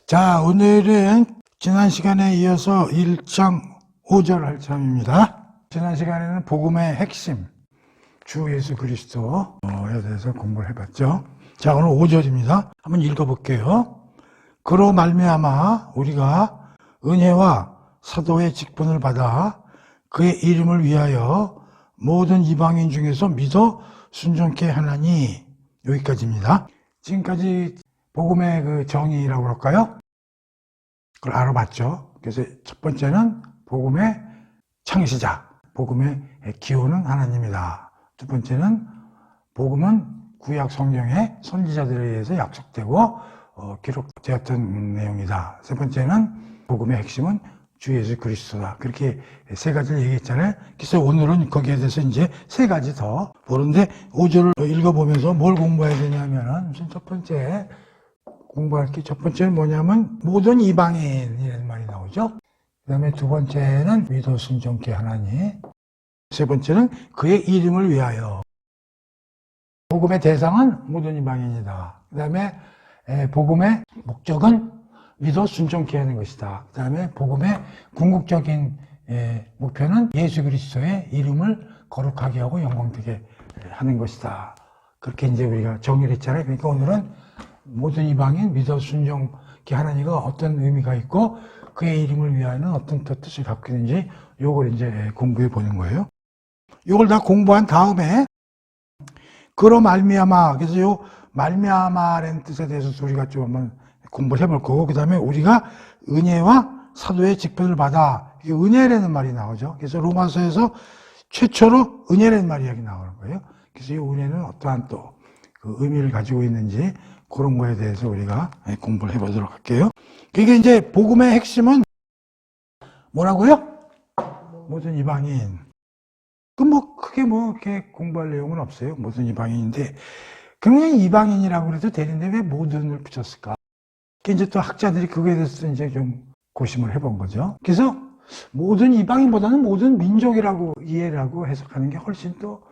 자, 오늘은 지난 시간에 이어서 1장 5절 할 참입니다. 지난 시간에는 복음의 핵심, 주 예수 그리스도에 대해서 공부를 해봤죠. 자, 오늘 5절입니다. 한번 읽어볼게요. 그로 말미암아 우리가 은혜와 사도의 직분을 받아 그의 이름을 위하여 모든 이방인 중에서 믿어 순종케 하나니. 여기까지입니다. 지금까지 복음의 그 정의라고 그럴까요? 그걸 알아봤죠. 그래서 첫 번째는 복음의 창시자, 복음의 기호는 하나님이다. 두 번째는 복음은 구약 성경의 선지자들에 의해서 약속되고 기록되었던 내용이다. 세 번째는 복음의 핵심은 주 예수 그리스도다. 그렇게 세 가지를 얘기했잖아요. 그래서 오늘은 거기에 대해서 이제 세 가지 더 보는데 5절을 읽어보면서 뭘 공부해야 되냐면은 우선 첫 번째 공부할 게 첫 번째는 뭐냐면 모든 이방인이라는 말이 나오죠. 그 다음에 두 번째는 믿어 순종케 하나니. 세 번째는 그의 이름을 위하여. 복음의 대상은 모든 이방인이다. 그 다음에 복음의 목적은 믿어 순종케 하는 것이다. 그 다음에 복음의 궁극적인 목표는 예수 그리스도의 이름을 거룩하게 하고 영광되게 하는 것이다. 그렇게 이제 우리가 정의를 했잖아요. 그러니까 오늘은 모든 이방인 믿어 순종케 하나니가 어떤 의미가 있고 그의 이름을 위하여는 어떤 뜻을 갖고 있는지 요걸 이제 공부해 보는 거예요. 요걸 다 공부한 다음에 그로 말미암아, 그래서 요 말미암아라는 뜻에 대해서 우리가 좀 한번 공부를 해볼 거고, 그 다음에 우리가 은혜와 사도의 직분을 받아, 이게 은혜라는 말이 나오죠. 그래서 로마서에서 최초로 은혜라는 말이 여기 나오는 거예요. 그래서 이 은혜는 어떠한 또 그 의미를 가지고 있는지 그런 거에 대해서 우리가 공부를 해보도록 할게요. 그게 이제 복음의 핵심은 뭐라고요? 모든 이방인. 크게 이렇게 공부할 내용은 없어요. 모든 이방인인데, 그냥 이방인이라고 해도 되는데 왜 모든을 붙였을까? 이제 또 학자들이 그거에 대해서 이제 좀 고심을 해본 거죠. 그래서 모든 이방인보다는 모든 민족이라고 이해를 하고 해석하는 게 훨씬 또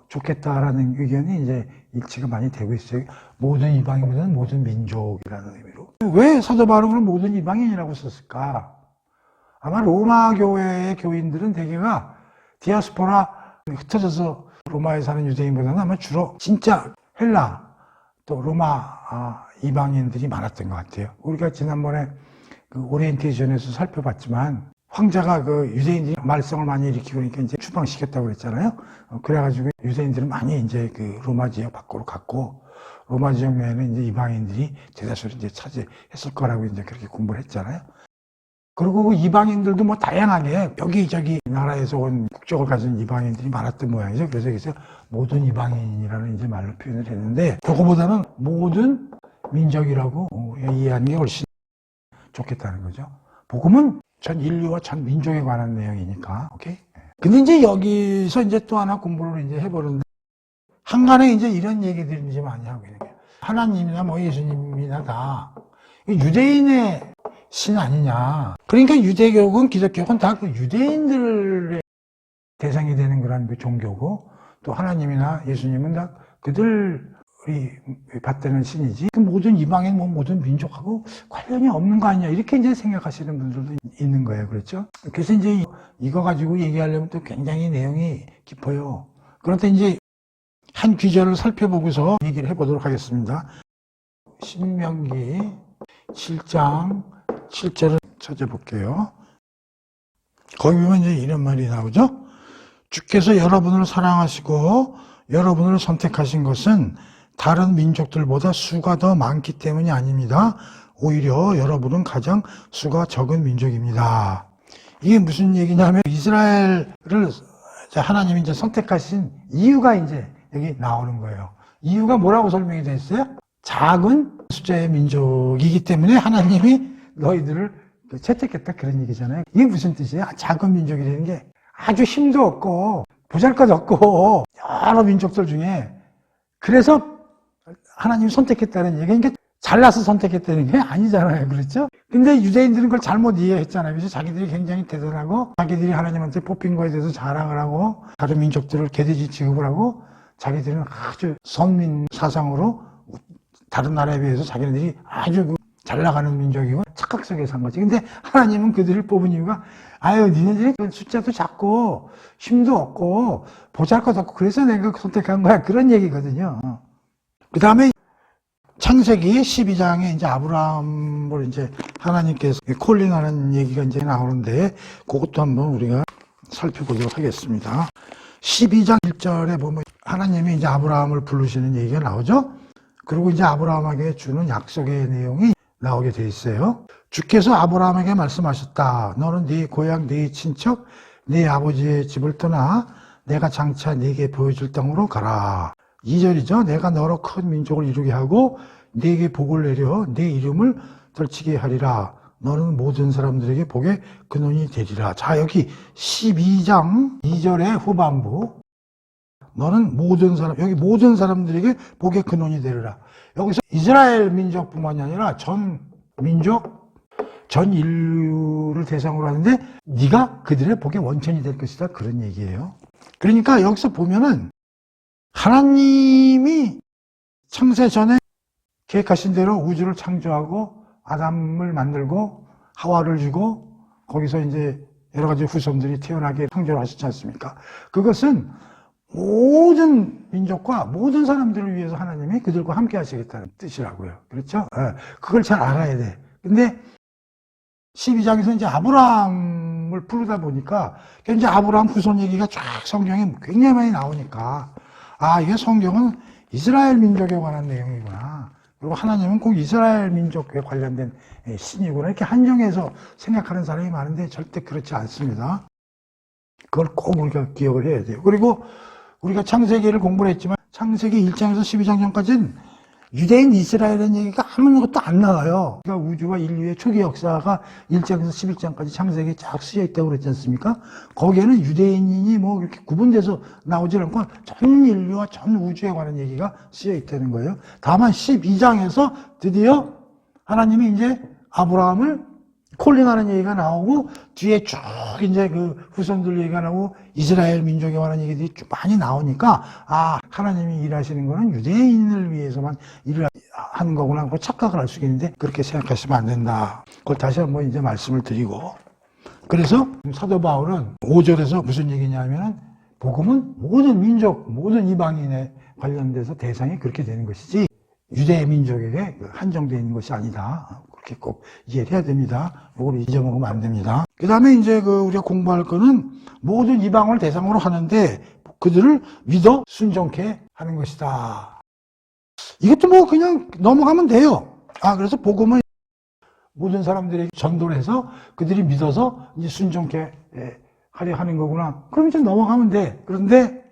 좋겠다라는 의견이 이제 일치가 많이 되고 있어요. 모든 이방인보다는 모든 민족이라는 의미로. 왜 사도 바울은 모든 이방인이라고 썼을까? 아마 로마 교회의 교인들은 대개가 디아스포라 흩어져서 로마에 사는 유대인보다는 아마 주로 진짜 헬라 또 로마 이방인들이 많았던 것 같아요. 우리가 지난번에 그 오리엔테이션에서 살펴봤지만 황제가 그 유대인들이 말썽을 많이 일으키고 그러니까 이제 추방시켰다고 그랬잖아요. 그래가지고 유대인들은 많이 이제 그 로마 지역 밖으로 갔고 로마 지역 내에는 이제 이방인들이 대다수를 이제 차지했을 거라고 이제 그렇게 공부를 했잖아요. 그리고 그 이방인들도 뭐 다양하게 여기저기 나라에서 온 국적을 가진 이방인들이 많았던 모양이죠. 그래서 모든 이방인이라는 이제 말로 표현을 했는데 그거보다는 모든 민족이라고 이해하는 게 훨씬 좋겠다는 거죠. 복음은 전 인류와 전 민족에 관한 내용이니까, 오케이? 근데 이제 여기서 이제 또 하나 공부를 이제 해보는데, 한간에 이제 이런 얘기들이 이제 많이 하고 있는 거예요. 하나님이나 뭐 예수님이나 다 유대인의 신 아니냐. 그러니까 유대교건 기독교건 다 그 유대인들의 대상이 되는 그런 그 종교고, 또 하나님이나 예수님은 다 그들이 받드는 신이지. 그 모든 이방인, 모든 민족하고 관련이 없는 거 아니냐. 이렇게 이제 생각하시는 분들도 있는 거예요. 그렇죠? 그래서 이제 이거 가지고 얘기하려면 또 굉장히 내용이 깊어요. 그런데 이제 한 귀절을 살펴보고서 얘기를 해보도록 하겠습니다. 신명기 7장 7절을 찾아볼게요. 거기 보면 이제 이런 말이 나오죠. 주께서 여러분을 사랑하시고 여러분을 선택하신 것은 다른 민족들보다 수가 더 많기 때문이 아닙니다. 오히려 여러분은 가장 수가 적은 민족입니다. 이게 무슨 얘기냐면 이스라엘을 하나님이 이제 선택하신 이유가 이제 여기 나오는 거예요. 이유가 뭐라고 설명이 되어 있어요? 작은 숫자의 민족이기 때문에 하나님이 너희들을 채택했다 그런 얘기잖아요. 이게 무슨 뜻이에요? 작은 민족이라는 게 아주 힘도 없고 보잘것없고 여러 민족들 중에 그래서 하나님이 선택했다는 얘기가 그러니까 잘나서 선택했다는 게 아니잖아요. 그렇죠? 근데 유대인들은 그걸 잘못 이해했잖아요. 그래서 자기들이 굉장히 대단하고 자기들이 하나님한테 뽑힌 거에 대해서 자랑을 하고 다른 민족들을 개돼지 취급을 하고 자기들은 아주 선민 사상으로 다른 나라에 비해서 자기네들이 아주 잘 나가는 민족이고 착각 속에 산 거지. 근데 하나님은 그들을 뽑은 이유가 니네들이 숫자도 작고 힘도 없고 보잘것없고 그래서 내가 선택한 거야. 그런 얘기거든요. 그 다음에 창세기 12장에 이제 아브라함을 이제 하나님께서 콜링하는 얘기가 이제 나오는데 그것도 한번 우리가 살펴보도록 하겠습니다. 12장 1절에 보면 하나님이 이제 아브라함을 부르시는 얘기가 나오죠. 그리고 이제 아브라함에게 주는 약속의 내용이 나오게 돼 있어요. 주께서 아브라함에게 말씀하셨다. 너는 네 고향, 네 친척, 네 아버지의 집을 떠나 내가 장차 네게 보여줄 땅으로 가라. 2절이죠. 내가 너로 큰 민족을 이루게 하고 네게 복을 내려 네 이름을 떨치게 하리라. 너는 모든 사람들에게 복의 근원이 되리라. 자, 여기 12장 2절의 후반부. 너는 모든 사람, 여기 모든 사람들에게 복의 근원이 되리라. 여기서 이스라엘 민족뿐만이 아니라 전 민족, 전 인류를 대상으로 하는데 네가 그들의 복의 원천이 될 것이다. 그런 얘기예요. 그러니까 여기서 보면은 하나님이 창세 전에 계획하신 대로 우주를 창조하고 아담을 만들고 하와를 주고 거기서 이제 여러 가지 후손들이 태어나게 창조를 하셨지 않습니까? 그것은 모든 민족과 모든 사람들을 위해서 하나님이 그들과 함께 하시겠다는 뜻이라고요. 그렇죠? 그걸 잘 알아야 돼. 근데 12장에서 이제 아브라함을 부르다 보니까 이제 아브라함 후손 얘기가 쫙 성경에 굉장히 많이 나오니까 이게 성경은 이스라엘 민족에 관한 내용이구나. 그리고 하나님은 꼭 이스라엘 민족에 관련된 신이구나. 이렇게 한정해서 생각하는 사람이 많은데 절대 그렇지 않습니다. 그걸 꼭 우리가 기억을 해야 돼요. 그리고 우리가 창세기를 공부를 했지만 창세기 1장에서 12장 전까지는 유대인 이스라엘의 얘기가 아무것도 안 나와요. 그러니까 우주와 인류의 초기 역사가 1장에서 11장까지 창세기에 쫙 쓰여 있다고 그랬지 않습니까? 거기에는 유대인이 뭐 이렇게 구분돼서 나오지 않고 전 인류와 전 우주에 관한 얘기가 쓰여 있다는 거예요. 다만 12장에서 드디어 하나님이 이제 아브라함을 콜링하는 얘기가 나오고 뒤에 쭉 이제 그 후손들 얘기가 나오고 이스라엘 민족에 관한 얘기들이 좀 많이 나오니까 하나님이 일하시는 거는 유대인을 위해서만 일을 하는 거구나 하고 착각을 할 수 있는데 그렇게 생각하시면 안 된다. 그걸 다시 한번 이제 말씀을 드리고 그래서 사도 바울은 5절에서 무슨 얘기냐면은 복음은 모든 민족, 모든 이방인에 관련돼서 대상이 그렇게 되는 것이지 유대 민족에게 한정되어 있는 것이 아니다. 그렇게 꼭 이해를 해야 됩니다. 이걸 잊어먹으면 안 됩니다. 그 다음에 이제 우리가 공부할 거는 모든 이방을 대상으로 하는데 그들을 믿어 순종케 하는 것이다. 이것도 뭐 그냥 넘어가면 돼요. 그래서 복음은 모든 사람들에게 전도를 해서 그들이 믿어서 이제 순종케 하려 하는 거구나. 그럼 이제 넘어가면 돼. 그런데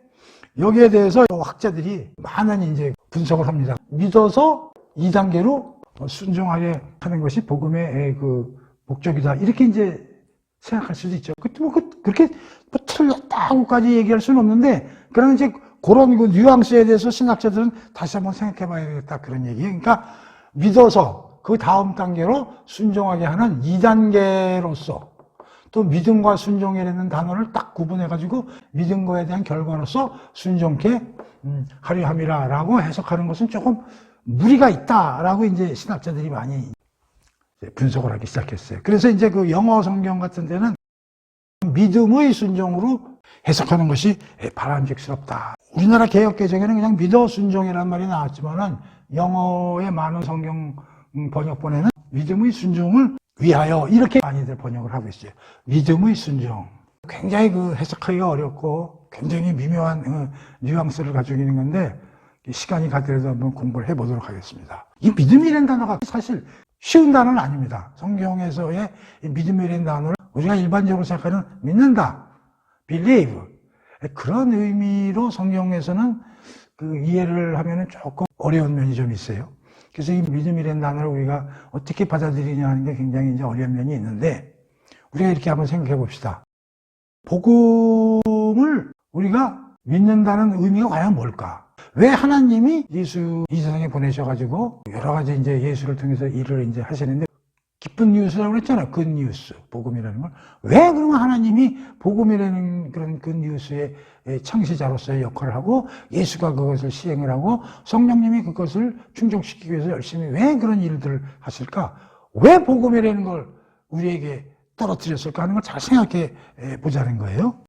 여기에 대해서 학자들이 많은 이제 분석을 합니다. 믿어서 2단계로 순종하게 하는 것이 복음의 그 목적이다. 이렇게 이제 생각할 수도 있죠. 그렇게 틀렸다고까지 얘기할 수는 없는데, 그러나 이제 그런 그 뉘앙스에 대해서 신학자들은 다시 한번 생각해 봐야겠다. 그런 얘기예요. 그러니까 믿어서 그 다음 단계로 순종하게 하는 2단계로서 또 믿음과 순종이라는 단어를 딱 구분해가지고 믿은 거에 대한 결과로서 순종케 하려 함이라라고 해석하는 것은 조금 무리가 있다라고 이제 신학자들이 많이 분석을 하기 시작했어요. 그래서 이제 그 영어 성경 같은 데는 믿음의 순종으로 해석하는 것이 바람직스럽다. 우리나라 개역개정에는 그냥 믿어 순종이라는 말이 나왔지만은 영어의 많은 성경 번역본에는 믿음의 순종을 위하여 이렇게 많이들 번역을 하고 있어요. 믿음의 순종. 굉장히 그 해석하기가 어렵고 굉장히 미묘한 뉘앙스를 가지고 있는 건데 시간이 가더라도 한번 공부를 해보도록 하겠습니다. 이 믿음이라는 단어가 사실 쉬운 단어는 아닙니다. 성경에서의 이 믿음이라는 단어를 우리가 일반적으로 생각하는 믿는다, believe 그런 의미로 성경에서는 그 이해를 하면은 조금 어려운 면이 좀 있어요. 그래서 이 믿음이라는 단어를 우리가 어떻게 받아들이냐 하는 게 굉장히 이제 어려운 면이 있는데 우리가 이렇게 한번 생각해 봅시다. 복음을 우리가 믿는다는 의미가 과연 뭘까? 왜 하나님이 예수 이 세상에 보내셔가지고 여러 가지 이제 예수를 통해서 일을 이제 하시는데 기쁜 뉴스라고 그랬잖아요. 굿 뉴스, 복음이라는 걸. 왜 그러면 하나님이 복음이라는 그런 굿 뉴스의 창시자로서의 역할을 하고 예수가 그것을 시행을 하고 성령님이 그것을 충족시키기 위해서 열심히 왜 그런 일들을 하실까? 왜 복음이라는 걸 우리에게 떨어뜨렸을까 하는 걸 잘 생각해 보자는 거예요.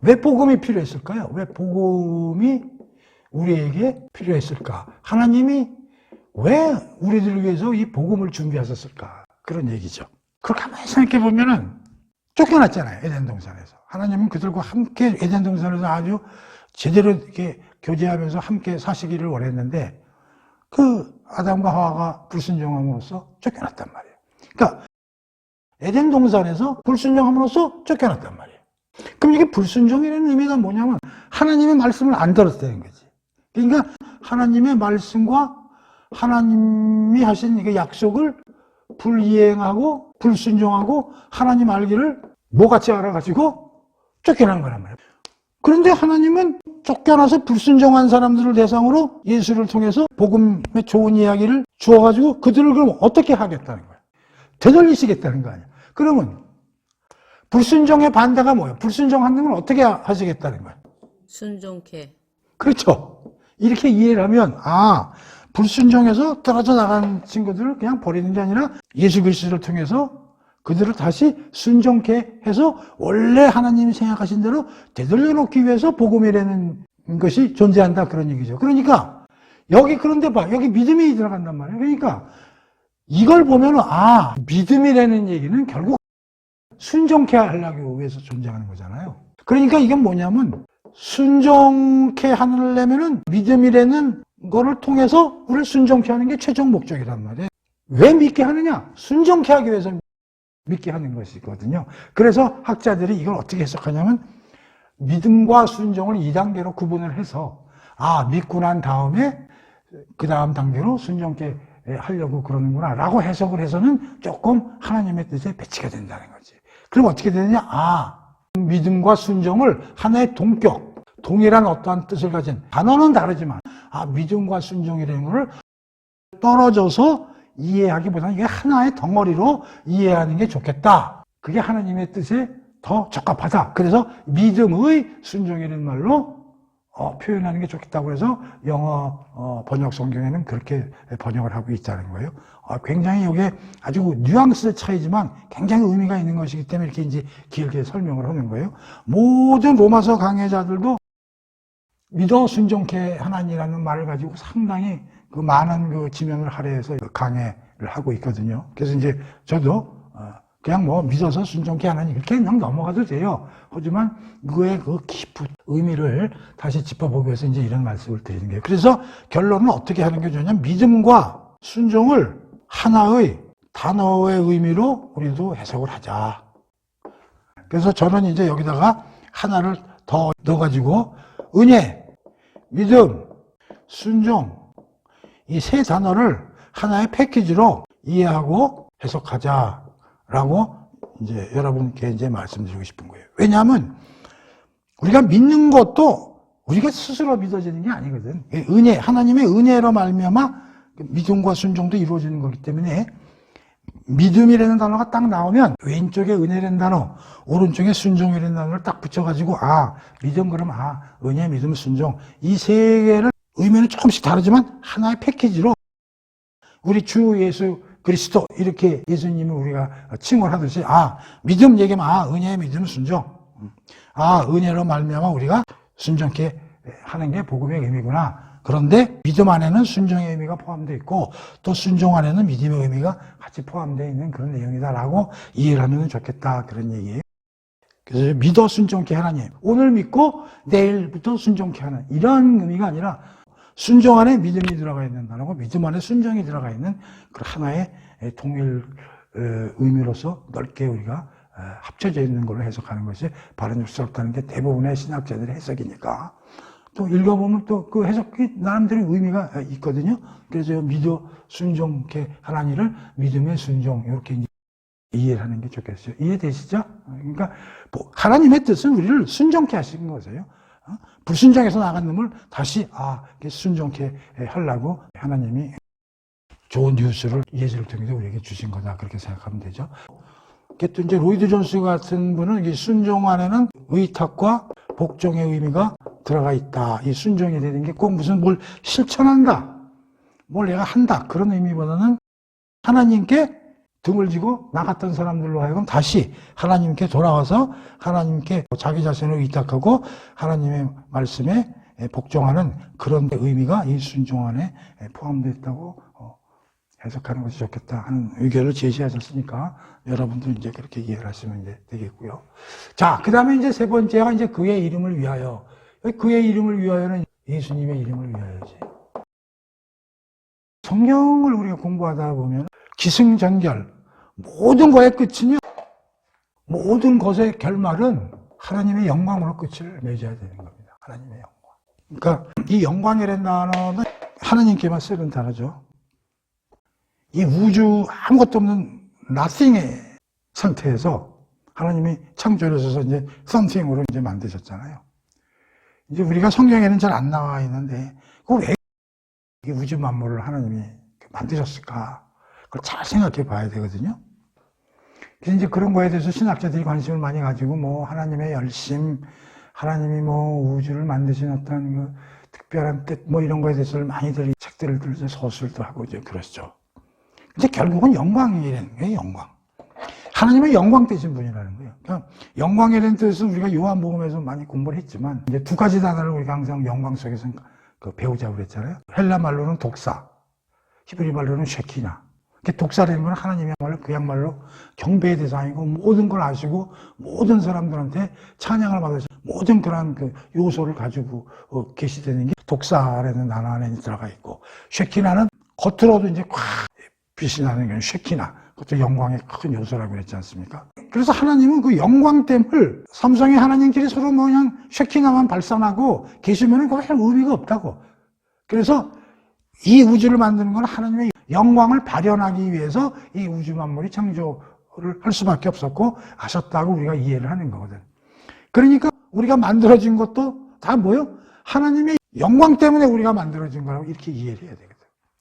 왜 복음이 필요했을까요? 왜 복음이 우리에게 필요했을까? 하나님이 왜 우리들을 위해서 이 복음을 준비하셨을까? 그런 얘기죠. 그렇게 한번 생각해 보면은 쫓겨났잖아요. 에덴 동산에서. 하나님은 그들과 함께 에덴 동산에서 아주 제대로 이렇게 교제하면서 함께 사시기를 원했는데 그 아담과 하와가 불순종함으로써 쫓겨났단 말이에요. 그러니까 에덴 동산에서 불순종함으로써 쫓겨났단 말이에요. 그럼 이게 불순종이라는 의미가 뭐냐면 하나님의 말씀을 안 들었다는 거지. 그러니까 하나님의 말씀과 하나님이 하신 그 약속을 불이행하고 불순종하고 하나님 알기를 뭐같이 알아가지고 쫓겨난 거란 말이에요. 그런데 하나님은 쫓겨나서 불순종한 사람들을 대상으로 예수를 통해서 복음의 좋은 이야기를 주어가지고 그들을 그럼 어떻게 하겠다는 거예요? 되돌리시겠다는 거 아니에요. 그러면 불순종의 반대가 뭐예요? 불순종하는 걸 어떻게 하시겠다는 거예요? 순종케. 그렇죠. 이렇게 이해를 하면 불순종해서 떨어져 나간 친구들을 그냥 버리는 게 아니라 예수 그리스도를 통해서 그들을 다시 순종케 해서 원래 하나님이 생각하신 대로 되돌려 놓기 위해서 복음이라는 것이 존재한다 그런 얘기죠. 그러니까 여기 그런데 여기 믿음이 들어간단 말이에요. 그러니까 이걸 보면은 믿음이라는 얘기는 결국 순종케 하려고 위해서 존재하는 거잖아요. 그러니까 이건 뭐냐면 순종케 하려면은 믿음이라는 거를 통해서 우리를 순종케 하는 게 최종 목적이란 말이에요. 왜 믿게 하느냐? 순종케 하기 위해서 믿게 하는 것이거든요. 그래서 학자들이 이걸 어떻게 해석하냐면 믿음과 순종을 2단계로 구분을 해서 믿고 난 다음에 그 다음 단계로 순종케 하려고 그러는구나 라고 해석을 해서는 조금 하나님의 뜻에 배치가 된다는 거지. 그럼 어떻게 되느냐? 믿음과 순종을 하나의 동격, 동일한 어떠한 뜻을 가진 단어는 다르지만 믿음과 순종이라는 것을 떨어져서 이해하기보다는 이게 하나의 덩어리로 이해하는 게 좋겠다. 그게 하나님의 뜻에 더 적합하다. 그래서 믿음의 순종이라는 말로 표현하는 게 좋겠다고 해서 영어 번역 성경에는 그렇게 번역을 하고 있다는 거예요. 굉장히 이게 아주 뉘앙스 차이지만 굉장히 의미가 있는 것이기 때문에 이렇게 이제 길게 설명을 하는 거예요. 모든 로마서 강해자들도 믿어 순종케 하나니라는 말을 가지고 상당히 그 많은 그 지면을 할애해서 강해를 하고 있거든요. 그래서 이제 저도 그냥 믿어서 순종케 하나니 이렇게 그냥 넘어가도 돼요. 하지만 그의 그 깊은 의미를 다시 짚어보기 위해서 이제 이런 말씀을 드리는 거예요. 그래서 결론은 어떻게 하는 게 좋냐면 믿음과 순종을 하나의 단어의 의미로 우리도 해석을 하자. 그래서 저는 이제 여기다가 하나를 더 넣어가지고 은혜, 믿음, 순종 이 세 단어를 하나의 패키지로 이해하고 해석하자라고 이제 여러분께 이제 말씀드리고 싶은 거예요. 왜냐하면 우리가 믿는 것도 우리가 스스로 믿어지는 게 아니거든. 은혜, 하나님의 은혜로 말미암아 믿음과 순종도 이루어지는 거기 때문에 믿음이라는 단어가 딱 나오면 왼쪽에 은혜라는 단어, 오른쪽에 순종이라는 단어를 딱 붙여가지고 믿음 그러면 은혜, 믿음, 순종 이 세 개를 의미는 조금씩 다르지만 하나의 패키지로 우리 주 예수 그리스도 이렇게 예수님을 우리가 칭호하듯이 믿음 얘기하면 은혜, 믿음, 순종 은혜로 말미암아 우리가 순종케 하는 게 복음의 의미구나. 그런데 믿음 안에는 순종의 의미가 포함되어 있고 또 순종 안에는 믿음의 의미가 같이 포함되어 있는 그런 내용이다라고 이해를 하면 좋겠다 그런 얘기예요. 그래서 믿어 순종케 하나님 오늘 믿고 내일부터 순종케 하는 이런 의미가 아니라 순종 안에 믿음이 들어가 있는 단어고 믿음 안에 순종이 들어가 있는 그 하나의 동일 의미로서 넓게 우리가 합쳐져 있는 걸로 해석하는 것이 바른육스럽다는 게 대부분의 신학자들의 해석이니까 또 읽어보면 또 그 해석이 나름대로 의미가 있거든요. 그래서 믿어 순종케 하나님을 믿음의 순종 이렇게 이해를 하는 게 좋겠어요. 이해되시죠? 그러니까 하나님의 뜻은 우리를 순종케 하시는 거세요. 불순종해서 나간 놈을 다시 순종케 하려고 하나님이 좋은 뉴스를 예수를 통해서 우리에게 주신 거다 그렇게 생각하면 되죠. 또 이제 로이드 존스 같은 분은 이 순종 안에는 의탁과 복종의 의미가 들어가 있다. 이 순종이 되는 게 꼭 무슨 뭘 실천한다, 뭘 내가 한다 그런 의미보다는 하나님께 등을 지고 나갔던 사람들로 하여금 다시 하나님께 돌아와서 하나님께 자기 자신을 위탁하고 하나님의 말씀에 복종하는 그런 의미가 이 순종 안에 포함되어 있다고 해석하는 것이 좋겠다 하는 의견을 제시하셨으니까 여러분들 이제 그렇게 이해를 하시면 이제 되겠고요. 자, 그 다음에 이제 세 번째가 이제 그의 이름을 위하여. 그의 이름을 위하여는 예수님의 이름을 위하여지. 성경을 우리가 공부하다 보면 기승전결, 모든 것의 끝은요, 모든 것의 결말은 하나님의 영광으로 끝을 맺어야 되는 겁니다. 하나님의 영광. 그러니까 이 영광이라는 단어는 하나님께만 쓰는 단어죠. 이 우주 아무것도 없는 nothing의 상태에서 하나님이 창조를 하셔서 이제 something으로 이제 만드셨잖아요. 이제 우리가 성경에는 잘 안 나와 있는데, 왜 이 우주 만물을 하나님이 만드셨을까? 그걸 잘 생각해 봐야 되거든요. 그래서 이제 그런 거에 대해서 신학자들이 관심을 많이 가지고, 뭐, 하나님의 열심, 하나님이 뭐, 우주를 만드신 어떤 그 특별한 뜻, 뭐, 이런 거에 대해서 많이들 책들을 들고 서술도 하고 이제 그러시죠. 근데 결국은 영광이라는 거예요, 영광. 하나님의 영광 되신 분이라는 거예요. 그러니까 영광이라는 뜻은 우리가 요한복음에서 많이 공부를 했지만, 이제 두 가지 단어를 우리가 항상 영광 속에서 배우자고 그랬잖아요. 헬라 말로는 독사, 히브리 말로는 쉐키나. 독사라는 건 하나님이야말로 그야말로 경배의 대상이고 모든 걸 아시고 모든 사람들한테 찬양을 받으시고 모든 그런 그 요소를 가지고 계시되는 게 독사라는 단어 안에 들어가 있고, 쉐키나는 겉으로도 이제 꽉 빛이 나는 게 쉐키나. 그것도 영광의 큰 요소라고 그랬지 않습니까? 그래서 하나님은 그 영광됨을 삼성의 하나님끼리 서로 뭐 그냥 쉐키나만 발산하고 계시면은 그거 별 의미가 없다고. 그래서 이 우주를 만드는 건 하나님의 영광을 발현하기 위해서 이 우주 만물이 창조를 할 수밖에 없었고 하셨다고 우리가 이해를 하는 거거든. 그러니까 우리가 만들어진 것도 다 뭐요? 하나님의 영광 때문에 우리가 만들어진 거라고 이렇게 이해를 해야 되거든.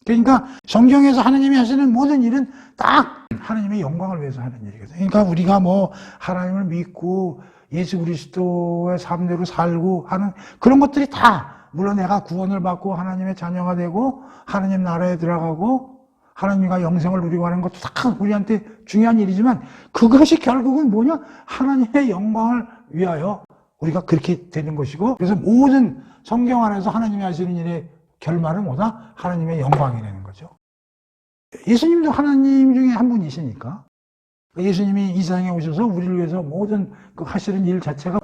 그러니까 성경에서 하나님이 하시는 모든 일은 딱 하나님의 영광을 위해서 하는 일이거든요. 그러니까 우리가 뭐 하나님을 믿고 예수 그리스도의 삶대로 살고 하는 그런 것들이 다 물론 내가 구원을 받고 하나님의 자녀가 되고 하나님 나라에 들어가고 하나님과 영생을 누리고 하는 것도 다 우리한테 중요한 일이지만 그것이 결국은 뭐냐? 하나님의 영광을 위하여 우리가 그렇게 되는 것이고, 그래서 모든 성경 안에서 하나님이 하시는 일의 결말은 뭐다? 하나님의 영광이라는 거죠. 예수님도 하나님 중에 한 분이시니까 예수님이 이 세상에 오셔서 우리를 위해서 모든 그 하시는 일 자체가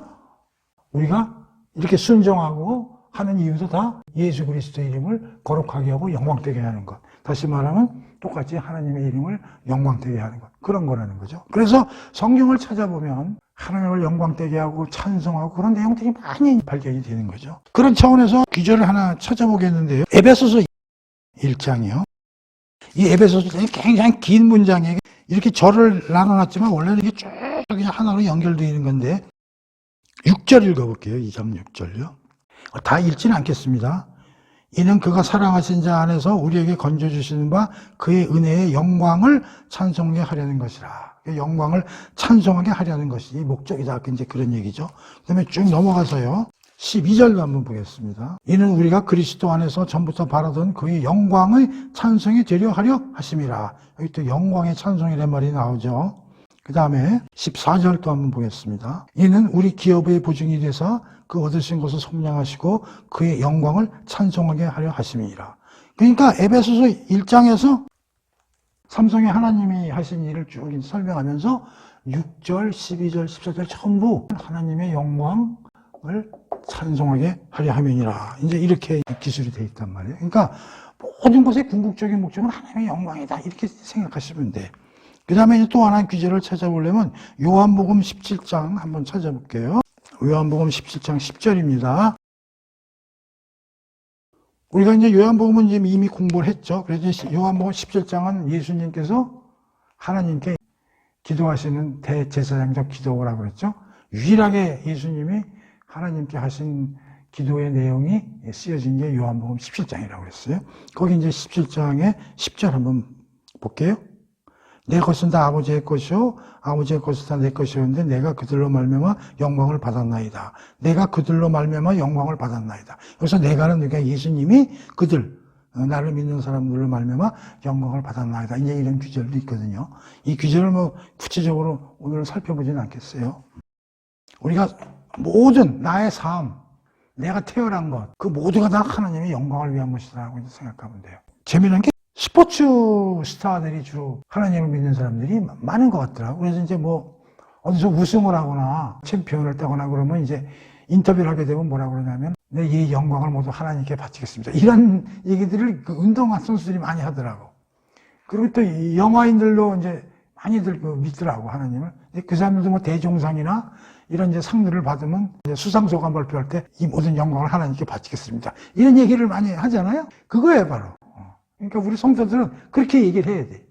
우리가 이렇게 순종하고 하는 이유도 다 예수 그리스도의 이름을 거룩하게 하고 영광되게 하는 것. 다시 말하면 똑같이 하나님의 이름을 영광되게 하는 것. 그런 거라는 거죠. 그래서 성경을 찾아보면 하나님을 영광되게 하고 찬송하고 그런 내용들이 많이 발견이 되는 거죠. 그런 차원에서 기절을 하나 찾아보겠는데요. 에베소서 1장이요. 이 에베소서 굉장히 긴 문장에 이렇게 절을 나눠놨지만 원래는 이게 쭉 그냥 하나로 연결되어 있는 건데 6절 읽어볼게요. 2장 6절요. 다 읽지는 않겠습니다. 이는 그가 사랑하신 자 안에서 우리에게 건져주시는 바 그의 은혜의 영광을 찬송하게 하려는 것이라. 영광을 찬송하게 하려는 것이 목적이다. 이제 그런 얘기죠. 그 다음에 쭉 넘어가서요. 12절도 한번 보겠습니다. 이는 우리가 그리스도 안에서 전부터 바라던 그의 영광의 찬송이 되려 하려 하심이라. 여기 또 영광의 찬송이란 말이 나오죠. 그 다음에 14절도 한번 보겠습니다. 이는 우리 기업의 보증이 돼서 그 얻으신 것을 속량하시고 그의 영광을 찬송하게 하려 하심이라. 그러니까 에베소서 1장에서 삼성의 하나님이 하신 일을 쭉 설명하면서 6절, 12절, 14절 전부 하나님의 영광을 찬송하게 하려 함이니라. 이제 이렇게 기술이 되어 있단 말이에요. 그러니까 모든 것의 궁극적인 목적은 하나님의 영광이다. 이렇게 생각하시면 돼. 그 다음에 또 하나의 귀절을 찾아보려면 요한복음 17장 한번 찾아볼게요. 요한복음 17장 10절입니다. 우리가 이제 요한복음은 이미 공부를 했죠. 그래서 요한복음 17장은 예수님께서 하나님께 기도하시는 대제사장적 기도라고 그랬죠. 유일하게 예수님이 하나님께 하신 기도의 내용이 쓰여진 게 요한복음 17장이라고 그랬어요. 거기 이제 17장의 10절 한번 볼게요. 내 것은 다 아버지의 것이요 아버지의 것은 다 내 것이었는데 내가 그들로 말미암아 영광을 받았나이다. 내가 그들로 말미암아 영광을 받았나이다. 그래서 내가는 그러니까 예수님이 그들 나를 믿는 사람들로 말미암아 영광을 받았나이다. 이제 이런 구절도 있거든요. 이 구절을 뭐 구체적으로 오늘 살펴보지는 않겠어요. 우리가 모든 나의 삶, 내가 태어난 것, 그 모두가 다 하나님의 영광을 위한 것이라고 생각하면 돼요. 재미난 게 스포츠 스타들이 주로 하나님을 믿는 사람들이 많은 것 같더라고요. 그래서 이제 뭐 어디서 우승을 하거나 챔피언을 따거나 그러면 이제 인터뷰를 하게 되면 뭐라고 그러냐면 이 영광을 모두 하나님께 바치겠습니다. 이런 얘기들을 그 운동화 선수들이 많이 하더라고. 그리고 또 영화인들도 이제 많이들 믿더라고, 하나님을. 그 사람들도 뭐 대종상이나 이런 이제 상들을 받으면 이제 수상소감 발표할 때 이 모든 영광을 하나님께 바치겠습니다. 이런 얘기를 많이 하잖아요. 그거예요, 바로. 그러니까 우리 성도들은 그렇게 얘기를 해야 돼.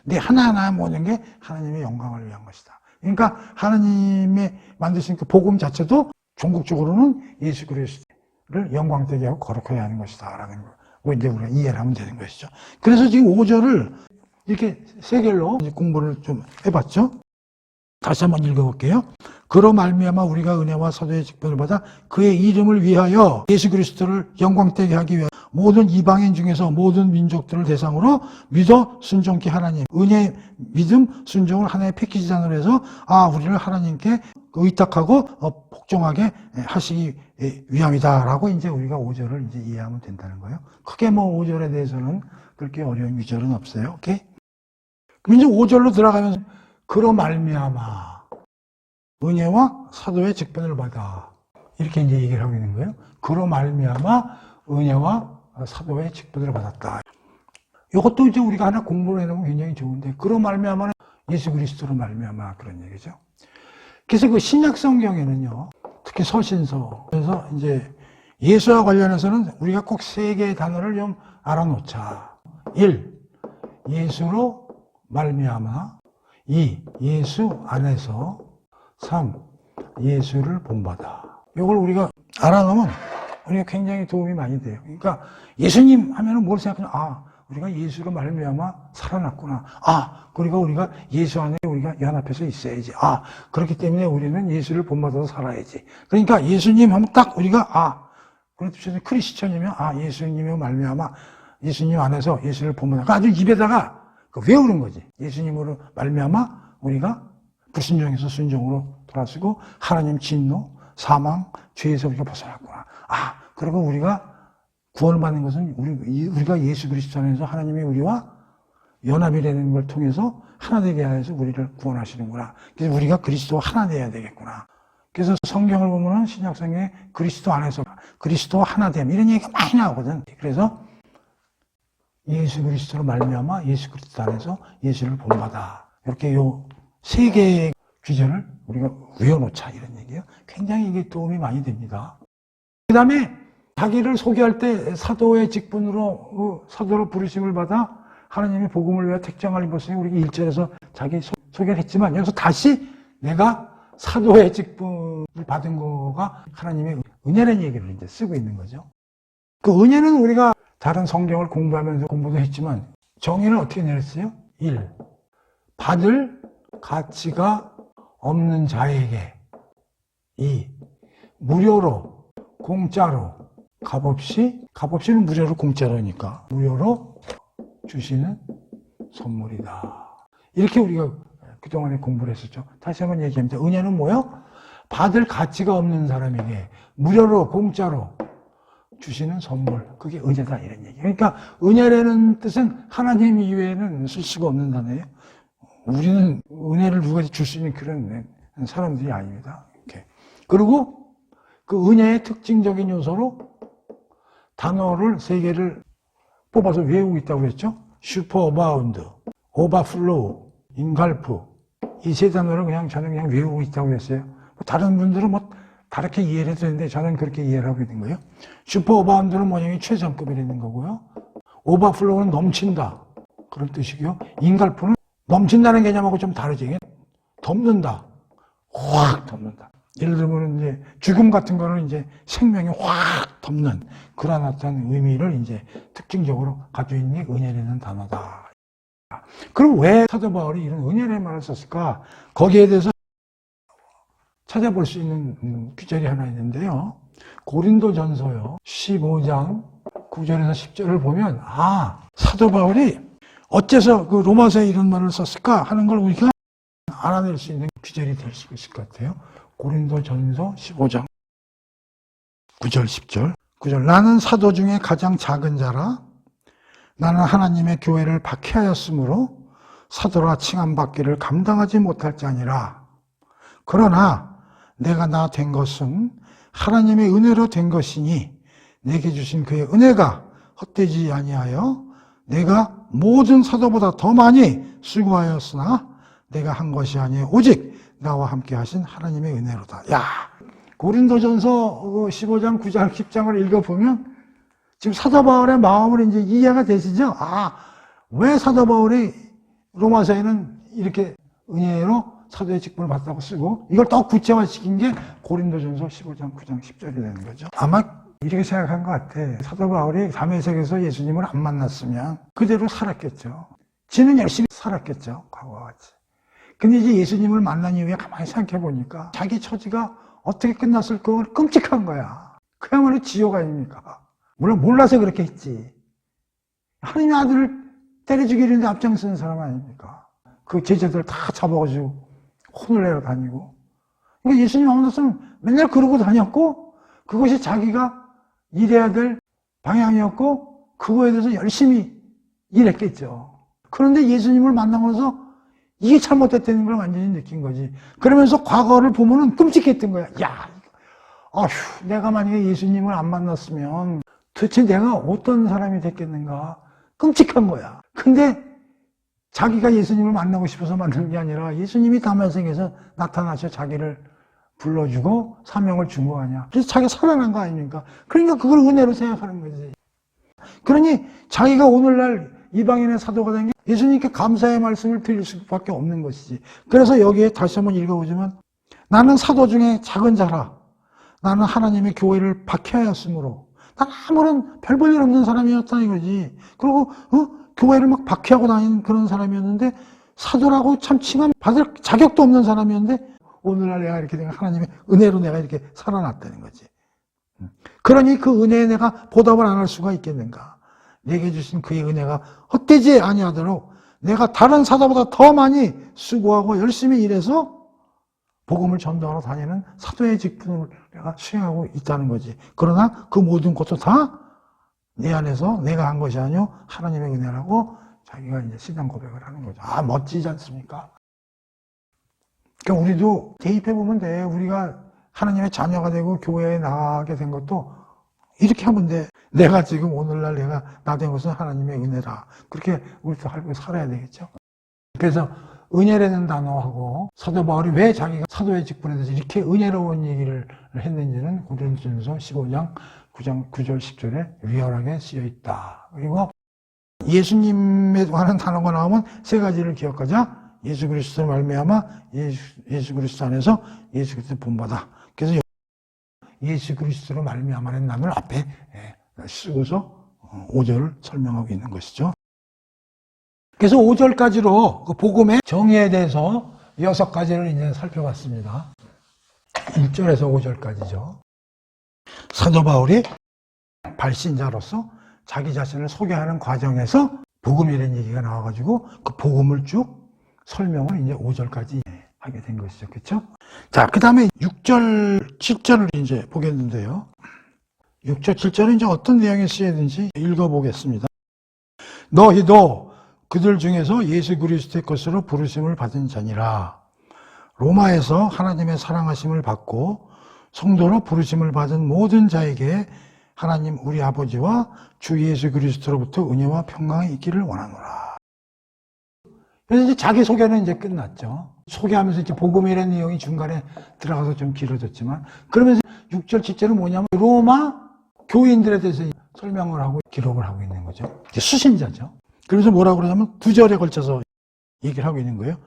내 하나하나 모든 게 하나님의 영광을 위한 것이다. 그러니까 하나님의 만드신 그 복음 자체도 종국적으로는 예수 그리스도를 영광되게 하고 거룩하게 하는 것이다 라는 거 이제 우리가 이해를 하면 되는 것이죠. 그래서 지금 5절을 이렇게 세 개로 공부를 좀 해봤죠. 다시 한번 읽어볼게요. 그로 말미암아 우리가 은혜와 사도의 직분을 받아 그의 이름을 위하여 예수 그리스도를 영광되게 하기 위하여 모든 이방인 중에서 모든 민족들을 대상으로 믿어 순종케 하나님, 은혜, 믿음, 순종을 하나의 패키지단으로 해서 우리를 하나님께 의탁하고 복종하게 하시기 위함이다라고 이제 우리가 5절을 이제 이해하면 된다는 거예요. 크게 뭐 5절에 대해서는 그렇게 어려운 구절은 없어요. 오케이? 그럼 이제 5절로 들어가면서 그로 말미암아 은혜와 사도의 직분을 받아 이렇게 이제 얘기를 하고 있는 거예요. 그로 말미암아 은혜와 사도의 직분을 받았다. 이것도 이제 우리가 하나 공부를 해놓으면 굉장히 좋은데, 그로 말미암아는 예수 그리스도로 말미암아 그런 얘기죠. 그래서 그 신약 성경에는요, 특히 서신서, 그래서 이제 예수와 관련해서는 우리가 꼭 세 개의 단어를 좀 알아놓자. 1. 예수로 말미암아. 2. 예수 안에서. 3. 예수를 본받아. 이걸 우리가 알아놓으면 우리가 굉장히 도움이 많이 돼요. 그러니까 예수님 하면은 뭘 생각하냐? 우리가 예수로 말미암아 살아났구나. 그리고 우리가 예수 안에 우리가 연합해서 있어야지. 그렇기 때문에 우리는 예수를 본받아서 살아야지. 그러니까 예수님 하면 딱 우리가 그렇듯이 크리스천이면 예수님으로 말미암아 예수님 안에서 예수를 본받아. 아주 입에다가 외우는 거지. 예수님으로 말미암아 우리가 불순종에서 순종으로 돌아서고 하나님 진노, 사망, 죄에서 우리가 벗어났구나. 그리고 우리가 구원을 받는 것은 우리가 예수 그리스도 안에서 하나님이 우리와 연합이 되는 걸 통해서 하나 되게 하여서 우리를 구원하시는구나. 그래서 우리가 그리스도와 하나 되어야 되겠구나. 그래서 성경을 보면은 신약 성경에 그리스도 안에서 그리스도와 하나 됨 이런 얘기가 많이 나오거든. 그래서 예수 그리스도로 말미암아 예수 그리스도 안에서 예수를 본받아. 이렇게 요 세 개의 규절을 우리가 외워놓자 이런 얘기예요. 굉장히 이게 도움이 많이 됩니다. 그 다음에 자기를 소개할 때 사도의 직분으로 사도로 부르심을 받아 하나님의 복음을 위해 택정을 입었으니 우리가 1절에서 자기 소개를 했지만 여기서 다시 내가 사도의 직분을 받은 거가 하나님의 은혜라는 얘기를 이제 쓰고 있는 거죠. 그 은혜는 우리가 다른 성경을 공부하면서 공부도 했지만 정의는 어떻게 내렸어요? 1. 받을 가치가 없는 자에게. 2. 무료로, 공짜로, 값없이는 무료로 공짜로니까 무료로 주시는 선물이다. 이렇게 우리가 그동안에 공부를 했었죠. 다시 한번 얘기합니다. 은혜는 뭐요? 받을 가치가 없는 사람에게 무료로 공짜로 주시는 선물. 그게 은혜다 이런 얘기. 그러니까 은혜라는 뜻은 하나님 이외에는 쓸 수가 없는 단어예요. 우리는 은혜를 누구한테 줄 수 있는 그런 사람들이 아닙니다. 이렇게. 그리고 그 은혜의 특징적인 요소로 단어를 세 개를 뽑아서 외우고 있다고 했죠. 슈퍼어바운드, 오버플로우, 인갈프. 이 세 단어를 저는 그냥 외우고 있다고 했어요. 다른 분들은 다르게 이해를 해도 되는데 저는 그렇게 이해를 하고 있는 거예요. 슈퍼어바운드는 뭐냐면 최상급이라는 거고요. 오버플로우는 넘친다. 그런 뜻이고요. 인갈프는 넘친다는 개념하고 좀 다르지. 덮는다. 확 덮는다. 예를 들면 이제 죽음 같은 거는 이제 생명이 확 덮는 그런 어떤 의미를 이제 특징적으로 가지고 있는 게 은혜라는 단어다. 그럼 왜 사도 바울이 이런 은혜라는 말을 썼을까? 거기에 대해서 찾아볼 수 있는 규절이 하나 있는데요. 고린도전서요. 15장 9절에서 10절을 보면 사도 바울이 어째서 그 로마서에 이런 말을 썼을까 하는 걸 우리가 알아낼 수 있는 귀절이 될 수 있을 것 같아요. 고린도전서 15장 9절 10절 9절 나는 사도 중에 가장 작은 자라 나는 하나님의 교회를 박해하였으므로 사도라 칭함받기를 감당하지 못할 자니라. 그러나 내가 나 된 것은 하나님의 은혜로 된 것이니 내게 주신 그의 은혜가 헛되지 아니하여 내가 모든 사도보다 더 많이 수고하였으나 내가 한 것이 아니에요. 오직 나와 함께 하신 하나님의 은혜로다. 고린도전서 15장, 9장, 10장을 읽어보면 지금 사도 바울의 마음을 이제 이해가 되시죠? 왜 사도 바울이 로마서에는 이렇게 은혜로 사도의 직분을 받다고 쓰고 이걸 더 구체화시킨 게 고린도전서 15장, 9장, 10절이 되는 거죠. 아마 이렇게 생각한 것 같아. 사도 바울이 담에색에서 예수님을 안 만났으면 그대로 살았겠죠. 지는 열심히 살았겠죠. 과거와 같이. 근데 이제 예수님을 만난 이후에 가만히 생각해 보니까 자기 처지가 어떻게 끝났을 거 끔찍한 거야. 그야말로 지옥 아닙니까? 물론 몰라서 그렇게 했지. 하나님의 아들을 때려 죽이려는데 앞장서는 사람 아닙니까? 그 제자들 다 잡아가지고 혼을 내러 다니고. 그러니까 예수님 안 만났으면 맨날 그러고 다녔고 그것이 자기가 일해야 될 방향이었고 그거에 대해서 열심히 일했겠죠. 그런데 예수님을 만나고 나서 이게 잘못됐다는 걸 완전히 느낀 거지. 그러면서 과거를 보면은 끔찍했던 거야. 내가 만약에 예수님을 안 만났으면 도대체 내가 어떤 사람이 됐겠는가. 끔찍한 거야. 근데 자기가 예수님을 만나고 싶어서 만난 게 아니라 예수님이 다메섹에서 나타나셔 자기를 불러주고 사명을 준 거 아니야. 그래서 자기가 살아난 거 아닙니까? 그러니까 그걸 은혜로 생각하는 거지. 그러니 자기가 오늘날 이방인의 사도가 된 게 예수님께 감사의 말씀을 드릴 수밖에 없는 것이지. 그래서 여기에 다시 한번 읽어보자면 나는 사도 중에 작은 자라. 나는 하나님의 교회를 박해하였으므로 난 아무런 별 볼 일 없는 사람이었다 이거지. 그리고 교회를 막 박해하고 다니는 그런 사람이었는데 사도라고 참 칭함 받을 자격도 없는 사람이었는데 오늘날 내가 이렇게 된 하나님의 은혜로 내가 이렇게 살아났다는 거지. 그러니 그 은혜에 내가 보답을 안 할 수가 있겠는가. 내게 주신 그의 은혜가 헛되지 아니하도록 내가 다른 사도보다 더 많이 수고하고 열심히 일해서 복음을 전도하러 다니는 사도의 직분을 내가 수행하고 있다는 거지. 그러나 그 모든 것도 다 내 안에서 내가 한 것이 아니요 하나님의 은혜라고 자기가 이제 신앙 고백을 하는 거죠. 멋지지 않습니까? 그러니까 우리도 대입해 보면 돼. 우리가 하나님의 자녀가 되고 교회에 나가게 된 것도 이렇게 하면 돼. 내가 지금 오늘날 내가 나 된 것은 하나님의 은혜다. 그렇게 우리도 알고 살아야 되겠죠. 그래서 은혜라는 단어하고 사도 바울이 왜 자기가 사도의 직분에 대해서 이렇게 은혜로운 얘기를 했는지는 고린도전서 15장 9장 9절 10절에 리얼하게 쓰여 있다. 그리고 예수님에 관한 단어가 나오면 세 가지를 기억하자. 예수 그리스도로 말미암아 예수 그리스도 안에서 예수 그리스도 본받아. 그래서 예수 그리스도로 말미암아라는 단어를 앞에 쓰고서 5절을 설명하고 있는 것이죠. 그래서 5절까지로 그 복음의 정의에 대해서 6가지를 이제 살펴봤습니다. 1절에서 5절까지죠. 사도 바울이 발신자로서 자기 자신을 소개하는 과정에서 복음이라는 얘기가 나와가지고 그 복음을 쭉 설명을 이제 5절까지 하게 된 것이죠. 그렇죠? 자, 그 다음에 6절, 7절을 이제 보겠는데요. 6절, 7절은 이제 어떤 내용이 쓰여있는지 읽어보겠습니다. 너희도 그들 중에서 예수 그리스도의 것으로 부르심을 받은 자니라. 로마에서 하나님의 사랑하심을 받고 성도로 부르심을 받은 모든 자에게 하나님 우리 아버지와 주 예수 그리스도로부터 은혜와 평강이 있기를 원하노라. 그래서 이제 자기 소개는 이제 끝났죠. 소개하면서 이제 복음이라는 내용이 중간에 들어가서 좀 길어졌지만, 그러면서 6절, 7절은 뭐냐면 로마 교인들에 대해서 설명을 하고 기록을 하고 있는 거죠. 이제 수신자죠. 그래서 뭐라고 그러냐면 2절에 걸쳐서 얘기를 하고 있는 거예요.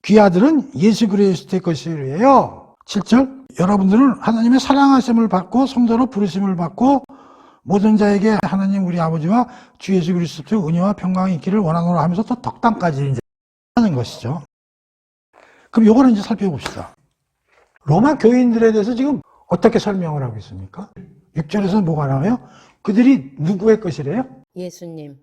귀아들은 예수 그리스도의 것이에요. 7절, 여러분들은 하나님의 사랑하심을 받고 성도로 부르심을 받고 모든 자에게 하나님 우리 아버지와 주 예수 그리스도의 은혜와 평강이 있기를 원하노라 하면서 또 덕담까지 이제 하는 것이죠. 그럼 요거는 이제 살펴봅시다. 로마 교인들에 대해서 지금 어떻게 설명을 하고 있습니까? 6절에서 뭐가 나와요? 그들이 누구의 것이래요? 예수님.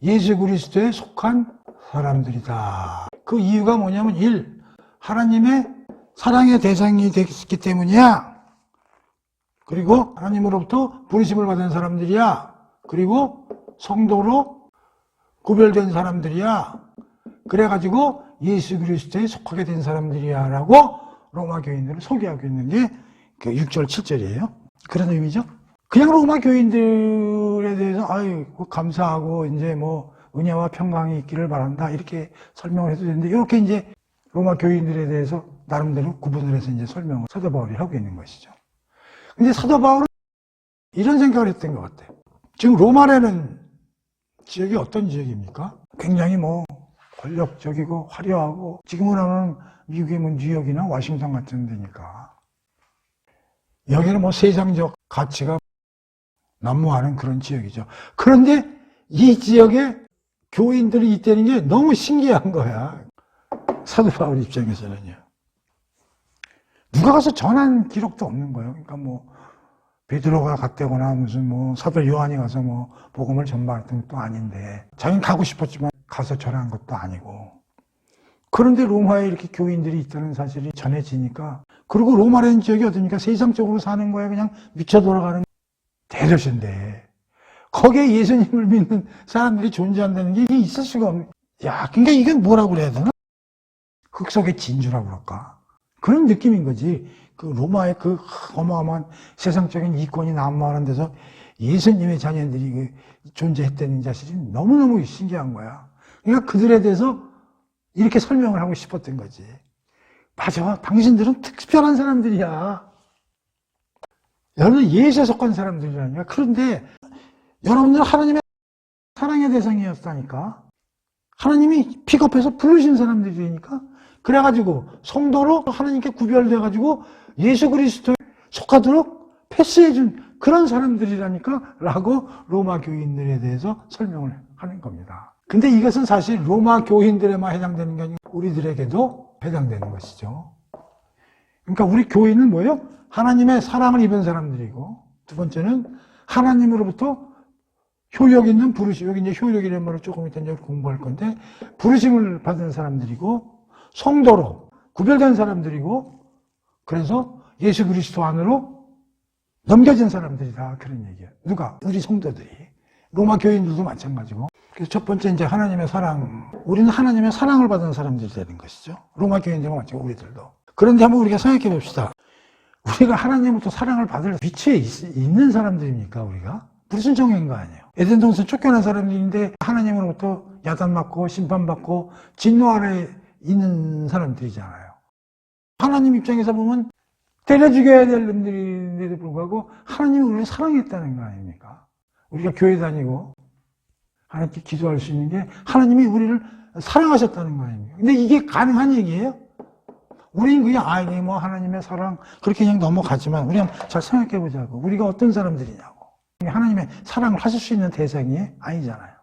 예수 그리스도에 속한 사람들이다. 그 이유가 뭐냐면 1. 하나님의 사랑의 대상이 됐기 때문이야. 그리고 하나님으로부터 부르심을 받은 사람들이야. 그리고 성도로 구별된 사람들이야. 그래가지고 예수 그리스도에 속하게 된 사람들이야 라고 로마 교인들을 소개하고 있는 게 그 6절 7절이에요. 그런 의미죠. 그냥 로마 교인들에 대해서 아유 감사하고 이제 뭐 은혜와 평강이 있기를 바란다 이렇게 설명을 해도 되는데 이렇게 이제 로마 교인들에 대해서 나름대로 구분을 해서 이제 설명을 사도 바울이 하고 있는 것이죠. 근데 사도 바울은 이런 생각을 했던 것 같아요. 지금 로마라는 지역이 어떤 지역입니까? 굉장히 뭐 권력적이고 화려하고 지금은 하면 미국의 뭐 뉴욕이나 워싱턴 같은 데니까 여기는 뭐 세상적 가치가 난무하는 그런 지역이죠. 그런데 이 지역에 교인들이 있다는 게 너무 신기한 거야. 사도 바울 입장에서는요. 누가 가서 전한 기록도 없는 거예요. 그러니까 뭐 베드로가 갔다거나 무슨 뭐 사도 요한이 가서 뭐 복음을 전파했던 것도 아닌데 자기는 가고 싶었지만 가서 전한 것도 아니고 그런데 로마에 이렇게 교인들이 있다는 사실이 전해지니까 그리고 로마라는 지역이 어딥니까? 세상적으로 사는 거에 그냥 미쳐 돌아가는 대도시인데 거기에 예수님을 믿는 사람들이 존재한다는 게 이게 있을 수가 없는. 야, 그러니까 이건 뭐라고 그래야 되나? 흙 속의 진주라고 그럴까? 그런 느낌인 거지. 그 로마의 그 어마어마한 세상적인 이권이 난무하는 데서 예수님의 자녀들이 그 존재했다는 사실이 너무너무 신기한 거야. 그러니까 그들에 대해서 이렇게 설명을 하고 싶었던 거지. 맞아. 당신들은 특별한 사람들이야. 여러분은 예수에 속한 사람들이라니까. 그런데 여러분들은 하나님의 사랑의 대상이었다니까. 하나님이 픽업해서 부르신 사람들이니까. 그래가지고 성도로 하나님께 구별돼가지고 예수 그리스도에 속하도록 패스해준 그런 사람들이라니까 라고 로마 교인들에 대해서 설명을 하는 겁니다. 근데 이것은 사실 로마 교인들에만 해당되는 게 아니고 우리들에게도 해당되는 것이죠. 그러니까 우리 교인은 뭐예요? 하나님의 사랑을 입은 사람들이고 두 번째는 하나님으로부터 효력 있는 부르심, 여기 이제 효력이라는 말을 조금 이따 이제 공부할 건데 부르심을 받은 사람들이고 성도로 구별된 사람들이고 그래서 예수 그리스도 안으로 넘겨진 사람들이다 그런 얘기예요. 누가? 우리 성도들이. 로마 교인들도 마찬가지고. 그래서 첫 번째 이제 하나님의 사랑. 우리는 하나님의 사랑을 받은 사람들이 되는 것이죠. 로마 교인들과 마찬가지고 우리들도. 그런데 한번 우리가 생각해 봅시다. 우리가 하나님부터 사랑을 받을 위치에 있는 사람들입니까 우리가? 불순종인 거 아니에요. 에덴 동산 쫓겨난 사람들인데 하나님으로부터 야단맞고 심판받고 진노 아래 있는 사람들이잖아요. 하나님 입장에서 보면 때려 죽여야 될 놈들인데도 불구하고 하나님이 우리를 사랑했다는 거 아닙니까? 우리가 교회 다니고 하나님께 기도할 수 있는 게 하나님이 우리를 사랑하셨다는 거 아닙니까? 근데 이게 가능한 얘기예요? 우리는 그냥 이게 뭐 하나님의 사랑 그렇게 그냥 넘어가지만 우리 한번 잘 생각해 보자고. 우리가 어떤 사람들이냐고. 하나님의 사랑을 하실 수 있는 대상이 아니잖아요.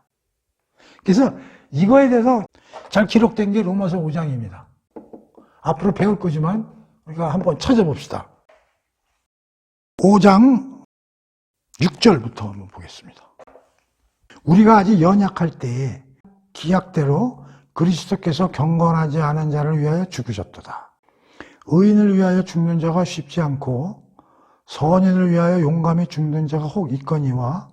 그래서 이거에 대해서 잘 기록된 게 로마서 5장입니다. 앞으로 배울 거지만 우리가 한번 찾아봅시다. 5장 6절부터 한번 보겠습니다. 우리가 아직 연약할 때에 기약대로 그리스도께서 경건하지 않은 자를 위하여 죽으셨도다. 의인을 위하여 죽는 자가 쉽지 않고 선인을 위하여 용감히 죽는 자가 혹 있거니와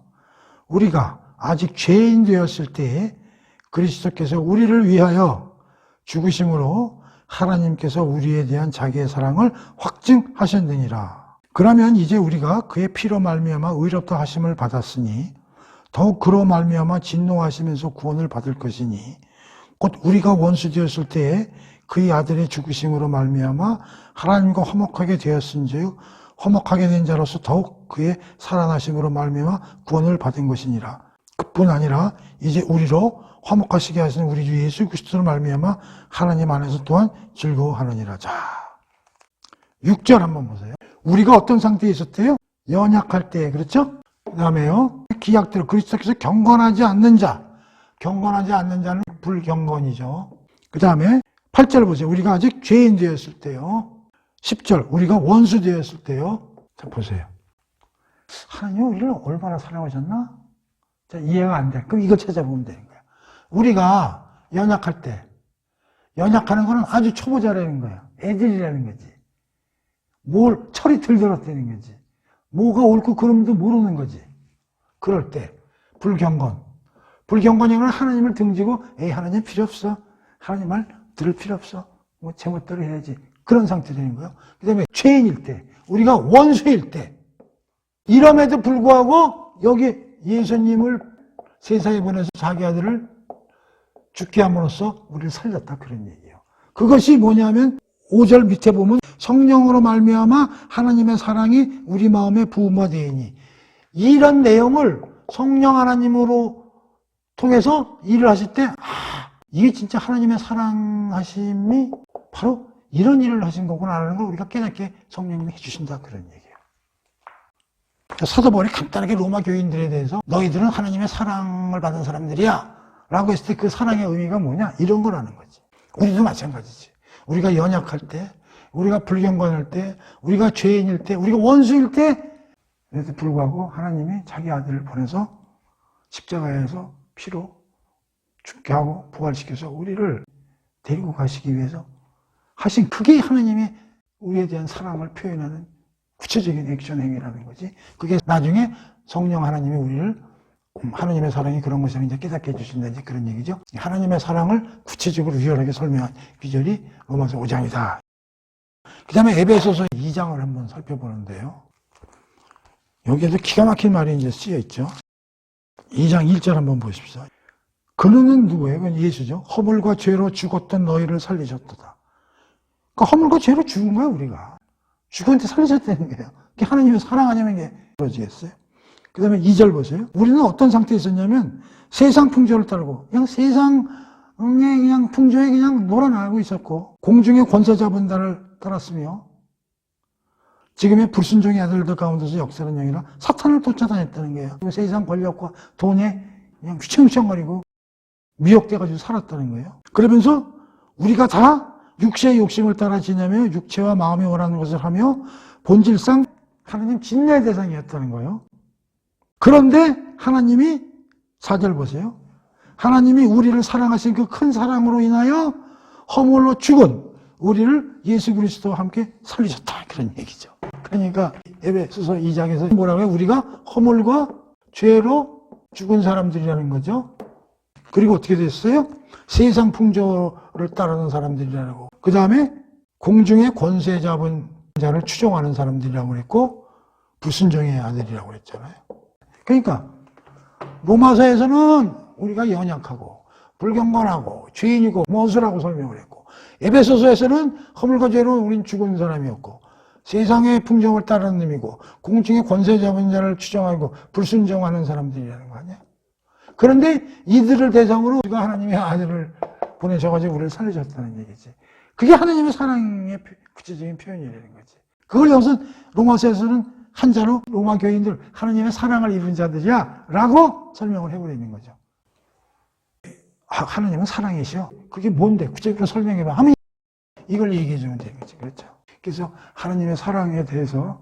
우리가 아직 죄인 되었을 때에 그리스도께서 우리를 위하여 죽으심으로 하나님께서 우리에 대한 자기의 사랑을 확증하셨느니라. 그러면 이제 우리가 그의 피로 말미암아 의롭다 하심을 받았으니 더욱 그로 말미암아 진노하시면서 구원을 받을 것이니 곧 우리가 원수 되었을 때에 그의 아들의 죽으심으로 말미암아 하나님과 화목하게 되었은즉 화목하게 된 자로서 더욱 그의 살아나심으로 말미암아 구원을 받은 것이니라. 그뿐 아니라 이제 우리로 화목하시게 하시는 우리 주 예수 그리스도로 말미암아 하나님 안에서 또한 즐거워하느니라. 자, 6절 한번 보세요. 우리가 어떤 상태에 있었대요? 연약할 때, 그렇죠? 그 다음에요, 기약대로 그리스도께서 경건하지 않는 자. 경건하지 않는 자는 불경건이죠. 그 다음에 8절 보세요. 우리가 아직 죄인 되었을 때요. 10절 우리가 원수 되었을 때요. 자 보세요. 하나님이 우리를 얼마나 사랑하셨나? 자, 이해가 안 돼. 그럼 이거 찾아보면 되는 거야. 우리가 연약할 때, 연약하는 거는 아주 초보자라는 거야. 애들이라는 거지. 철이 들들었다는 거지. 뭐가 옳고 그름도 모르는 거지. 그럴 때, 불경건. 불경건이면 하나님을 등지고, 에이, 하나님 필요 없어. 하나님 말 들을 필요 없어. 뭐, 제멋대로 해야지. 그런 상태 되는 거예요. 그 다음에 죄인일 때, 우리가 원수일 때, 이럼에도 불구하고, 여기 예수님을 세상에 보내서 자기 아들을 죽게 함으로써 우리를 살렸다. 그런 얘기예요. 그것이 뭐냐면, 5절 밑에 보면 성령으로 말미암아 하나님의 사랑이 우리 마음에 부음화되니, 이런 내용을 성령 하나님으로 통해서 일을 하실 때, 이게 진짜 하나님의 사랑하심이 바로 이런 일을 하신 거구나라는 걸 우리가 깨닫게 성령님이 해주신다. 그런 얘기예요. 사도 바울이 간단하게 로마 교인들에 대해서 너희들은 하나님의 사랑을 받은 사람들이야 라고 했을 때 그 사랑의 의미가 뭐냐? 이런 거라는 거지. 우리도 마찬가지지. 우리가 연약할 때, 우리가 불경건할 때, 우리가 죄인일 때, 우리가 원수일 때, 그래도 불구하고 하나님이 자기 아들을 보내서 십자가에서 피로 죽게 하고 부활시켜서 우리를 데리고 가시기 위해서 하신, 그게 하나님의 우리에 대한 사랑을 표현하는 구체적인 액션 행위라는 거지. 그게 나중에 성령 하나님이 우리를 하나님의 사랑이 그런 것을 이제 깨닫게 해주신다든지 그런 얘기죠. 하나님의 사랑을 구체적으로 리얼하게 설명한 비절이 로마서 5장이다. 그 다음에 에베소서 2장을 한번 살펴보는데요. 여기에도 기가 막힌 말이 이제 쓰여 있죠. 2장 1절 한번 보십시오. 그는 누구예요? 그건 예수죠. 허물과 죄로 죽었던 너희를 살리셨도다. 그러니까 허물과 죄로 죽은 거야, 우리가. 죽었는데 살리셨다는 거예요. 그게 하나님의 사랑 아니면 이게 그러지겠어요? 그 다음에 2절 보세요. 우리는 어떤 상태에 있었냐면 세상 풍조를 따르고 그냥 세상의 그냥 풍조에 그냥 놀아나고 있었고 공중의 권세 잡은 자를 따랐으며 지금의 불순종의 아들들 가운데서 역사하는 영이라 사탄을 쫓아다녔다는 거예요. 세상 권력과 돈에 그냥 휘청휘청거리고 미혹돼가지고 살았다는 거예요. 그러면서 우리가 다 육체의 욕심을 따라 지내며 육체와 마음이 원하는 것을 하며 본질상 하나님 진노의 대상이었다는 거예요. 그런데 하나님이 4절 보세요. 하나님이 우리를 사랑하신 그 큰 사랑으로 인하여 허물로 죽은 우리를 예수 그리스도와 함께 살리셨다. 그런 얘기죠. 그러니까 에베소서 2장에서 뭐라고 해요? 우리가 허물과 죄로 죽은 사람들이라는 거죠. 그리고 어떻게 됐어요? 세상 풍조를 따르는 사람들이라고. 그 다음에 공중의 권세 잡은 자를 추종하는 사람들이라고 그랬고 불순종의 아들이라고 그랬잖아요. 그러니까 로마서에서는 우리가 연약하고 불경건하고 죄인이고 원수라고 설명을 했고 에베소서에서는 허물과 죄로 우린 죽은 사람이었고 세상의 풍정을 따르는 놈이고 공중의 권세 잡은 자를 추종하고 불순종하는 사람들이라는 거 아니야? 그런데 이들을 대상으로 우리가 하나님의 아들을 보내셔가지고 우리를 살리셨다는 얘기지. 그게 하나님의 사랑의 구체적인 표현이라는 거지. 그걸 여기서 로마서에서는 한자로 로마 교인들 하나님의 사랑을 입은 자들이야 라고 설명을 해버리는 거죠. 하나님은 사랑이시오. 그게 뭔데? 구체적으로 설명해봐 하면 이걸 얘기해주면 되는 거지. 그렇죠. 그래서 하나님의 사랑에 대해서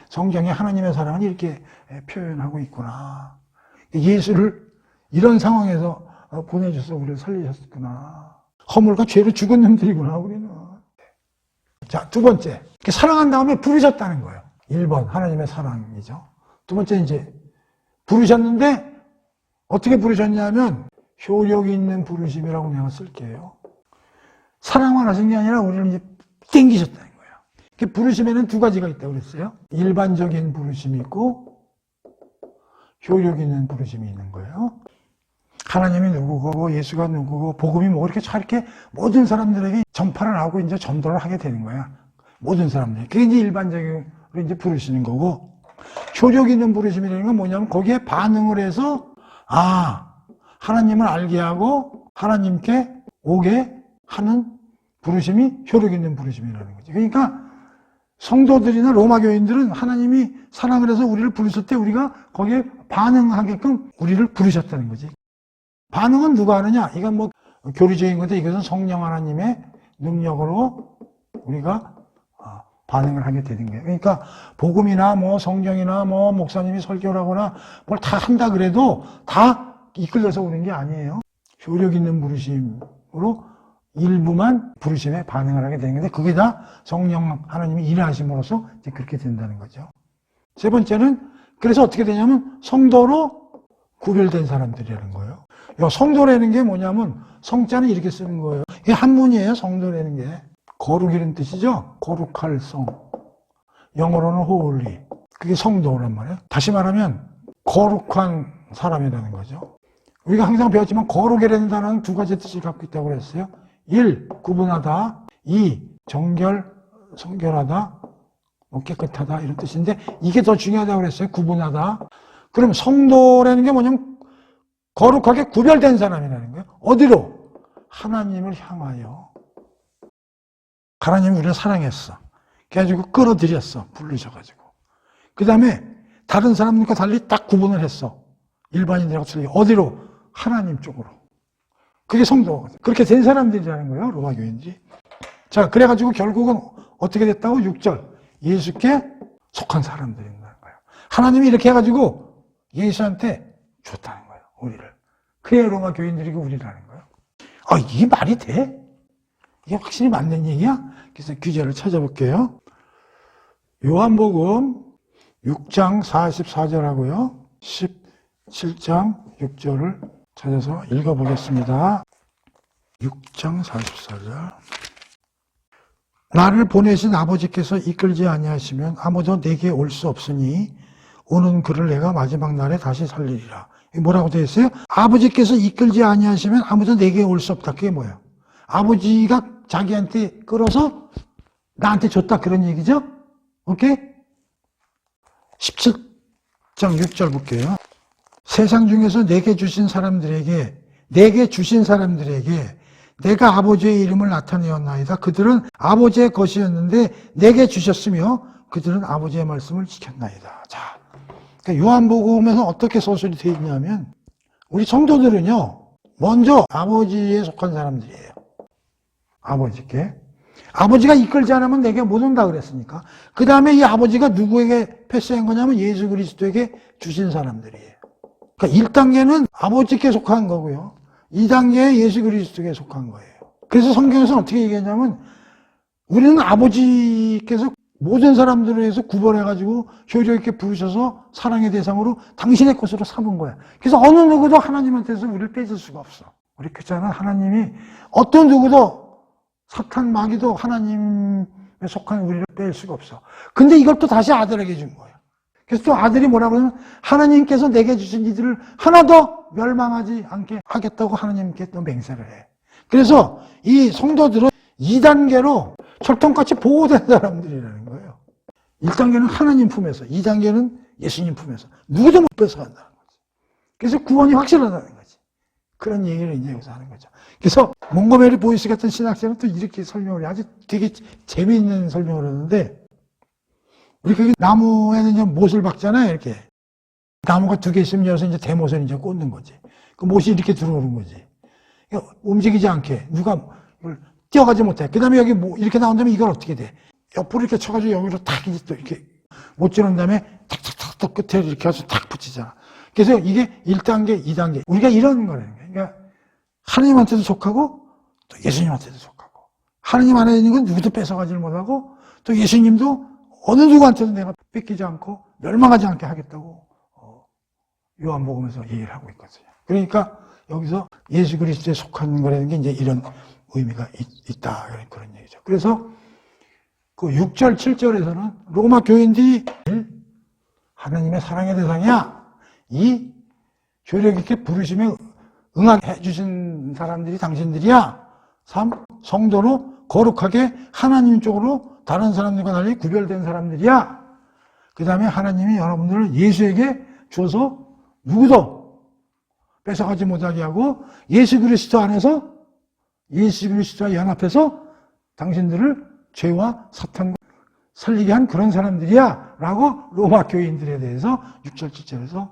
성경에 하나님의 사랑을 이렇게 표현하고 있구나. 예수를 이런 상황에서 보내줘서 우리를 살리셨구나. 허물과 죄로 죽은 놈들이구나 우리는. 자, 두 번째, 사랑한 다음에 부르셨다는 거예요. 1번 하나님의 사랑이죠. 두 번째 이제 부르셨는데 어떻게 부르셨냐면 효력 있는 부르심이라고 내가 쓸게요. 사랑만 하신 게 아니라 우리를 이제 땡기셨다는 거예요. 부르심에는 두 가지가 있다고 그랬어요. 일반적인 부르심이 있고 효력 있는 부르심이 있는 거예요. 하나님이 누구고 예수가 누구고 복음이 뭐 이렇게 잘 이렇게 모든 사람들에게 전파를 하고 이제 전도를 하게 되는 거야. 모든 사람들이. 그게 이제 일반적으로 이제 부르시는 거고, 효력 있는 부르심이라는 건 뭐냐면 거기에 반응을 해서 하나님을 알게 하고 하나님께 오게 하는 부르심이 효력 있는 부르심이라는 거지. 그러니까 성도들이나 로마 교인들은 하나님이 사랑을 해서 우리를 부르실 때 우리가 거기에 반응하게끔 우리를 부르셨다는 거지. 반응은 누가 하느냐? 이건 뭐 교리적인 건데 이것은 성령 하나님의 능력으로 우리가 반응을 하게 되는 거예요. 그러니까 복음이나 뭐 성경이나 뭐 목사님이 설교를 하거나 뭘 다 한다 그래도 다 이끌려서 오는 게 아니에요. 효력 있는 부르심으로 일부만 부르심에 반응을 하게 되는 건데 그게 다 성령 하나님이 일하심으로써 이제 그렇게 된다는 거죠. 세 번째는 그래서 어떻게 되냐면 성도로 구별된 사람들이라는 거예요. 성도라는 게 뭐냐면 성자는 이렇게 쓰는 거예요. 이게 한문이에요. 성도라는 게. 거룩이라는 뜻이죠. 거룩할 성. 영어로는 holy. 그게 성도란 말이에요. 다시 말하면 거룩한 사람이라는 거죠. 우리가 항상 배웠지만 거룩이라는 단어는 두 가지 뜻을 갖고 있다고 그랬어요. 1. 구분하다. 2. 정결, 성결하다. 깨끗하다 이런 뜻인데 이게 더 중요하다고 그랬어요. 구분하다. 그럼 성도라는 게 뭐냐면 거룩하게 구별된 사람이라는 거예요. 어디로? 하나님을 향하여. 하나님이 우리를 사랑했어. 그래가지고 끌어들였어. 부르셔가지고. 그 다음에 다른 사람들과 달리 딱 구분을 했어. 일반인들하고 틀리게. 어디로? 하나님 쪽으로. 그게 성도거든. 그렇게 된 사람들이라는 거예요. 로마 교인들이. 자, 그래가지고 결국은 어떻게 됐다고? 6절. 예수께 속한 사람들이라는 거예요. 하나님이 이렇게 해가지고 예수한테 줬다는 거예요. 우리를. 그래야 로마 교인들이고 우리라는 거예요. 이게 말이 돼? 이게 확실히 맞는 얘기야? 그래서 규제를 찾아볼게요. 요한복음 6장 44절하고요. 17장 6절을 찾아서 읽어보겠습니다. 6장 44절. 나를 보내신 아버지께서 이끌지 아니하시면 아무도 내게 올 수 없으니 오는 그를 내가 마지막 날에 다시 살리리라. 뭐라고 되어 있어요? 아버지께서 이끌지 아니하시면 아무도 내게 올 수 없다. 그게 뭐예요? 아버지가 자기한테 끌어서 나한테 줬다 그런 얘기죠? 오케이? 17장 6절 볼게요. 세상 중에서 내게 주신 사람들에게 내가 아버지의 이름을 나타내었나이다. 그들은 아버지의 것이었는데 내게 주셨으며 그들은 아버지의 말씀을 지켰나이다. 자, 그러니까 요한복음에서 어떻게 서술이 되어 있냐면 우리 성도들은요. 먼저 아버지에 속한 사람들이에요. 아버지께. 아버지가 이끌지 않으면 내게 못 온다 그랬으니까. 그 다음에 이 아버지가 누구에게 패스한 거냐면 예수 그리스도에게 주신 사람들이에요. 그러니까 1단계는 아버지께 속한 거고요. 2단계에 예수 그리스도에게 속한 거예요. 그래서 성경에서는 어떻게 얘기하냐면 우리는 아버지께서 모든 사람들을 위해서 구별해가지고 효력 있게 부르셔서 사랑의 대상으로 당신의 것으로 삼은 거야. 그래서 어느 누구도 하나님한테서 우리를 떼줄 수가 없어. 우리 교자는 하나님이 어떤 누구도 사탄 마귀도 하나님에 속한 우리를 뺄 수가 없어. 근데 이걸 또 다시 아들에게 준 거예요. 그래서 또 아들이 뭐라고 하면 하나님께서 내게 주신 이들을 하나도 멸망하지 않게 하겠다고 하나님께 또 맹세를 해. 그래서 이 성도들은 2단계로 철통같이 보호된 사람들이라는 거예요. 1단계는 하나님 품에서, 2단계는 예수님 품에서. 누구도 못 뺏어간다는 거지. 그래서 구원이 확실하다는 거지. 그런 얘기를 이제 여기서 하는 거죠. 그래서 몽고메리 보이스 같은 신학자는 또 이렇게 설명을 해. 아주 되게 재미있는 설명을 하는데 우리 그 나무에는 이제 못을 박잖아요, 이렇게. 나무가 2개 있으면 여기서 이제 대못을 이제 꽂는 거지. 그 못이 이렇게 들어오는 거지. 그러니까 움직이지 않게. 누가 이걸 뛰어가지 못해. 그 다음에 여기 뭐 이렇게 나온다면 이걸 어떻게 돼? 옆으로 이렇게 쳐가지고 여기로 탁 이제 또 이렇게 못 지른 다음에 탁탁탁 또 끝에 이렇게 해서 탁 붙이잖아. 그래서 이게 1단계, 2단계. 우리가 이런 거라는 거예요. 그러니까 하나님한테도 속하고 또 예수님한테도 속하고. 하나님 안에 있는 건 누구도 뺏어가지 못하고 또 예수님도 어느 누구한테도 내가 뺏기지 않고 멸망하지 않게 하겠다고 요한복음에서 얘기를 하고 있거든요. 그러니까 여기서 예수 그리스도에 속한 거라는 게 이제 이런 의미가 있다. 그런 얘기죠. 그래서 그 6절, 7절에서는 로마 교인들이 하나님의 사랑의 대상이야. 이 효력 있게 부르심에 응하게 해주신 사람들이 당신들이야. 3. 성도로 거룩하게 하나님 쪽으로 다른 사람들과 달리 구별된 사람들이야. 그 다음에 하나님이 여러분들을 예수에게 줘서 누구도 뺏어가지 못하게 하고 예수 그리스도 안에서 예수 그리스도와 연합해서 당신들을 죄와 사탄과 살리게 한 그런 사람들이야 라고 로마 교인들에 대해서 6절 7절에서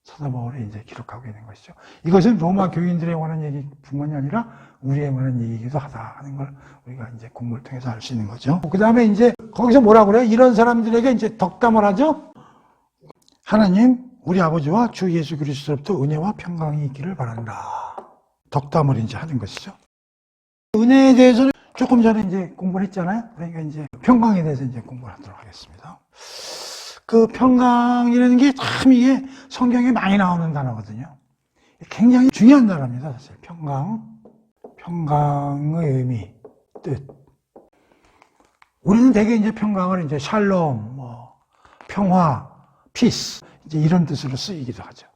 사도 바울이 이제 기록하고 있는 것이죠. 이것은 로마 교인들에 관한 얘기뿐만이 아니라 우리에 관한 얘기이기도 하다 하는 걸 우리가 이제 공부를 통해서 알 수 있는 거죠. 그 다음에 이제 거기서 뭐라 그래요? 이런 사람들에게 이제 덕담을 하죠. 하나님, 우리 아버지와 주 예수 그리스도로부터 은혜와 평강이 있기를 바란다. 덕담을 이제 하는 것이죠. 은혜에 대해서는 조금 전에 이제 공부를 했잖아요. 그러니까 이제 평강에 대해서 이제 공부를 하도록 하겠습니다. 그 평강이라는 게 참 이게 성경에 많이 나오는 단어거든요. 굉장히 중요한 단어입니다, 사실. 평강. 평강의 의미, 뜻. 우리는 대개 이제 평강을 이제 샬롬, 평화, 피스, 이제 이런 뜻으로 쓰이기도 하죠.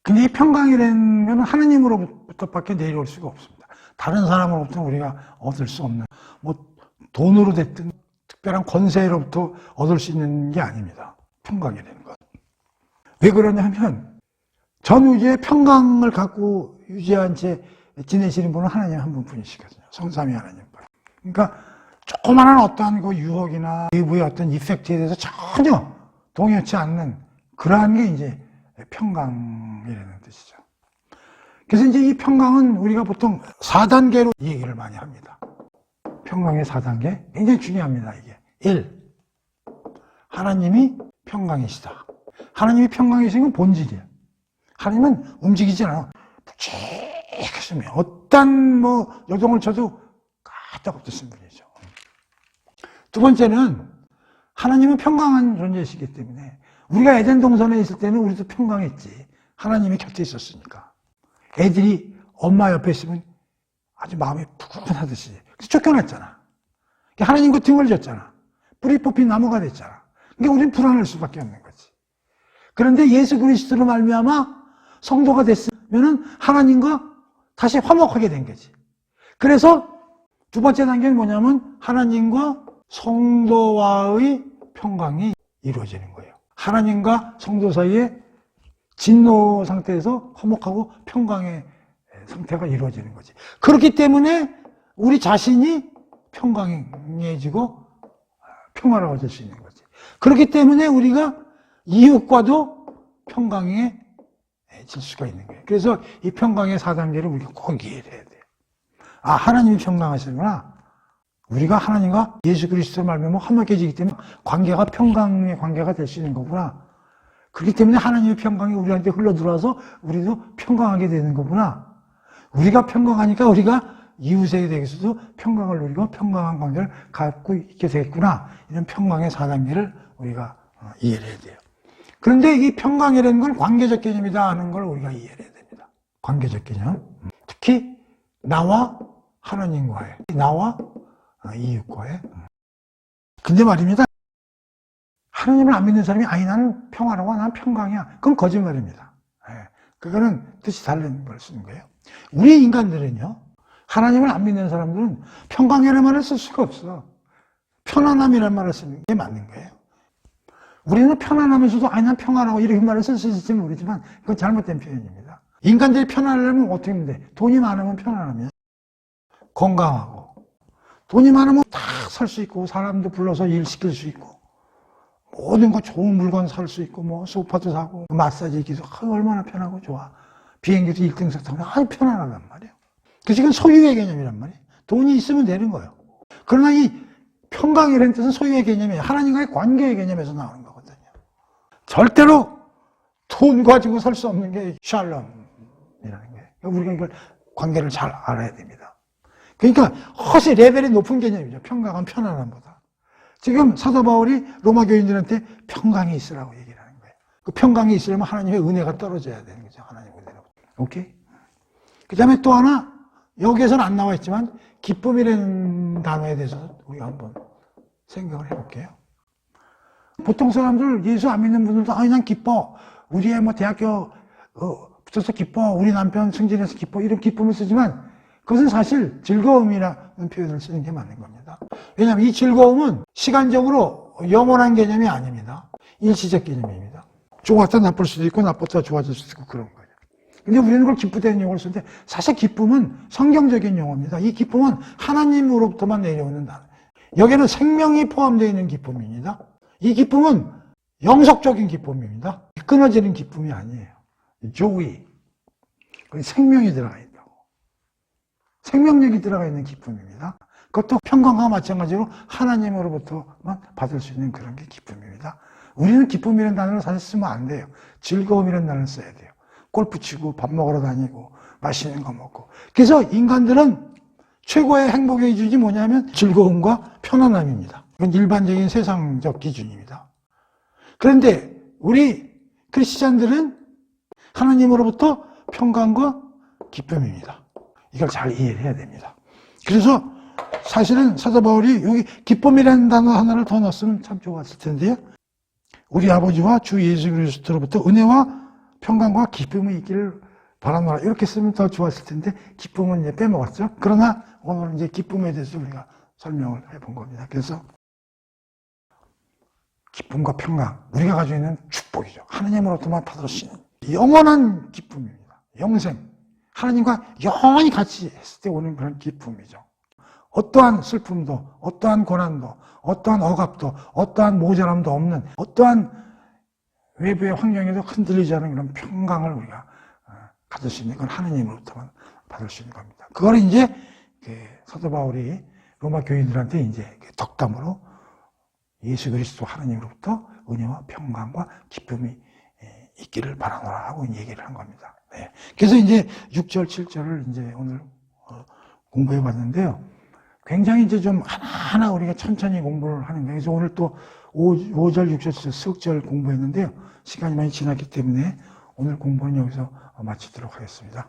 근데 이 평강이라는 건 하나님으로부터밖에 내려올 수가 없습니다. 다른 사람으로부터 우리가 얻을 수 없는, 돈으로 됐든 특별한 권세로부터 얻을 수 있는 게 아닙니다. 평강이라는 것. 왜 그러냐면 전 우주의 평강을 갖고 유지한 채 지내시는 분은 하나님 한 분뿐이시거든요. 성삼위 하나님뿐. 그러니까 조그마한 어떠한 그 유혹이나 외부의 어떤 이펙트에 대해서 전혀 동요치 않는 그러한 게 이제 평강이라는 뜻이죠. 그래서 이제 이 평강은 우리가 보통 4단계로 얘기를 많이 합니다. 평강의 4단계 굉장히 중요합니다. 이게 1. 하나님이 평강이시다. 하나님이 평강이신 건 본질이에요. 하나님은 움직이지 않아. 묵직하시면 어떤 요동을 쳐도 까딱없으신 분이죠. 두 번째는 하나님은 평강한 존재이시기 때문에 우리가 에덴 동산에 있을 때는 우리도 평강했지. 하나님이 곁에 있었으니까. 애들이 엄마 옆에 있으면 아주 마음이 푸근하듯이. 그래서 쫓겨났잖아. 하나님과 등을 졌잖아. 뿌리 뽑힌 나무가 됐잖아. 그러니까 우리는 불안할 수밖에 없는 거지. 그런데 예수 그리스도로 말미암아 성도가 됐으면은 하나님과 다시 화목하게 된 거지. 그래서 두 번째 단계는 뭐냐면 하나님과 성도와의 평강이 이루어지는 거예요. 하나님과 성도 사이에 진노 상태에서 화목하고 평강의 상태가 이루어지는 거지. 그렇기 때문에 우리 자신이 평강해지고 평화로워질 수 있는 거지. 그렇기 때문에 우리가 이웃과도 평강해질 수가 있는 거예요. 그래서 이 평강의 4단계를 우리가 꼭 이해해야 돼요. 아, 하나님이 평강하시구나. 우리가 하나님과 예수 그리스도 말미암아 화목해지기 때문에 관계가 평강의 관계가 될 수 있는 거구나. 그렇기 때문에 하나님의 평강이 우리한테 흘러들어와서 우리도 평강하게 되는 거구나. 우리가 평강하니까 우리가 이웃에 대해서도 평강을 누리고 평강한 관계를 갖고 있게 되겠구나. 이런 평강의 4단계를 우리가 이해를 해야 돼요. 그런데 이 평강이라는 건 관계적 개념이다 하는 걸 우리가 이해를 해야 됩니다. 관계적 개념. 특히 나와 하나님과의, 나와 이웃과의. 근데 말입니다. 하나님을 안 믿는 사람이 아니 나는 평화로워, 난 평강이야. 그건 거짓말입니다. 그거는 뜻이 다른 걸 쓰는 거예요. 우리 인간들은요. 하나님을 안 믿는 사람들은 평강이라는 말을 쓸 수가 없어. 편안함이라는 말을 쓰는 게 맞는 거예요. 우리는 편안하면서도 아니 난 평안하고 이렇게 말을 쓸 수 있을지 모르지만 그건 잘못된 표현입니다. 인간들이 편안하려면 어떻게 하면 돼? 돈이 많으면 편안하면 건강하고 돈이 많으면 다 살 수 있고 사람도 불러서 일 시킬 수 있고 모든 거 좋은 물건 살 수 있고 소파도 사고 마사지 기도 얼마나 편하고 좋아. 비행기도 1등석 타고 아주 편안하단 말이에요. 그래서 이건 소유의 개념이란 말이에요. 돈이 있으면 되는 거예요. 그러나 이 평강이라는 뜻은 소유의 개념이에요. 하나님과의 관계의 개념에서 나오는 거거든요. 절대로 돈 가지고 살 수 없는 게 샬롬이라는 거예요. 우리가 이걸 관계를 잘 알아야 됩니다. 그러니까 훨씬 레벨이 높은 개념이죠. 평강은 편안함보다. 지금 사도 바울이 로마 교인들한테 평강이 있으라고 얘기를 하는 거예요. 그 평강이 있으려면 하나님의 은혜가 떨어져야 되는 거죠. 하나님의 은혜가. 오케이? 그 다음에 또 하나, 여기에서는 안 나와 있지만, 기쁨이라는 단어에 대해서 우리가 한번 생각을 해볼게요. 보통 사람들, 예수 안 믿는 분들도, 아니, 난 기뻐. 우리 애 대학교, 붙어서 기뻐. 우리 남편 승진해서 기뻐. 이런 기쁨을 쓰지만, 그것은 사실 즐거움이라는 표현을 쓰는 게 맞는 겁니다. 왜냐하면 이 즐거움은 시간적으로 영원한 개념이 아닙니다. 일시적 개념입니다. 좋았다 나쁠 수도 있고 나빴다 좋아질 수도 있고 그런 거예요. 근데 우리는 그걸 기쁘다는 용어를 쓰는데 사실 기쁨은 성경적인 용어입니다. 이 기쁨은 하나님으로부터만 내려오는 단어. 여기는 생명이 포함되어 있는 기쁨입니다. 이 기쁨은 영속적인 기쁨입니다. 끊어지는 기쁨이 아니에요. joy. 거기 생명이 들어가 있다고. 생명력이 들어가 있는 기쁨입니다. 그것도 평강과 마찬가지로 하나님으로부터만 받을 수 있는 그런 게 기쁨입니다. 우리는 기쁨이라는 단어를 사실 쓰면 안 돼요. 즐거움이라는 단어를 써야 돼요. 골프 치고 밥 먹으러 다니고 맛있는 거 먹고. 그래서 인간들은 최고의 행복의 기준이 뭐냐면 즐거움과 편안함입니다. 이건 일반적인 세상적 기준입니다. 그런데 우리 크리스찬들은 하나님으로부터 평강과 기쁨입니다. 이걸 잘 이해를 해야 됩니다. 그래서 사실은 사도 바울이 여기 기쁨이라는 단어 하나를 더 넣었으면 참 좋았을 텐데요. 우리 아버지와 주 예수 그리스도로부터 은혜와 평강과 기쁨이 있기를 바라노라. 이렇게 쓰면 더 좋았을 텐데 기쁨은 이제 빼먹었죠. 그러나 오늘 이제 기쁨에 대해서 우리가 설명을 해본 겁니다. 그래서 기쁨과 평강, 우리가 가지고 있는 축복이죠. 하나님으로부터만 받을 수 있는 영원한 기쁨입니다. 영생. 하나님과 영원히 같이 했을 때 오는 그런 기쁨이죠. 어떠한 슬픔도, 어떠한 고난도, 어떠한 억압도, 어떠한 모자람도 없는, 어떠한 외부의 환경에도 흔들리지 않은 그런 평강을 우리가 가질 수 있는 건 하나님으로부터만 받을 수 있는 겁니다. 그걸 이제 사도 바울이 로마 교인들한테 이제 덕담으로 예수 그리스도 하나님으로부터 은혜와 평강과 기쁨이 있기를 바라노라 하고 얘기를 한 겁니다. 네. 그래서 이제 6절, 7절을 이제 오늘 공부해 봤는데요. 굉장히 이제 좀 하나하나 우리가 천천히 공부를 하는 거예요. 그래서 오늘 또 5절, 6절, 7절, 석절 공부했는데요. 시간이 많이 지났기 때문에 오늘 공부는 여기서 마치도록 하겠습니다.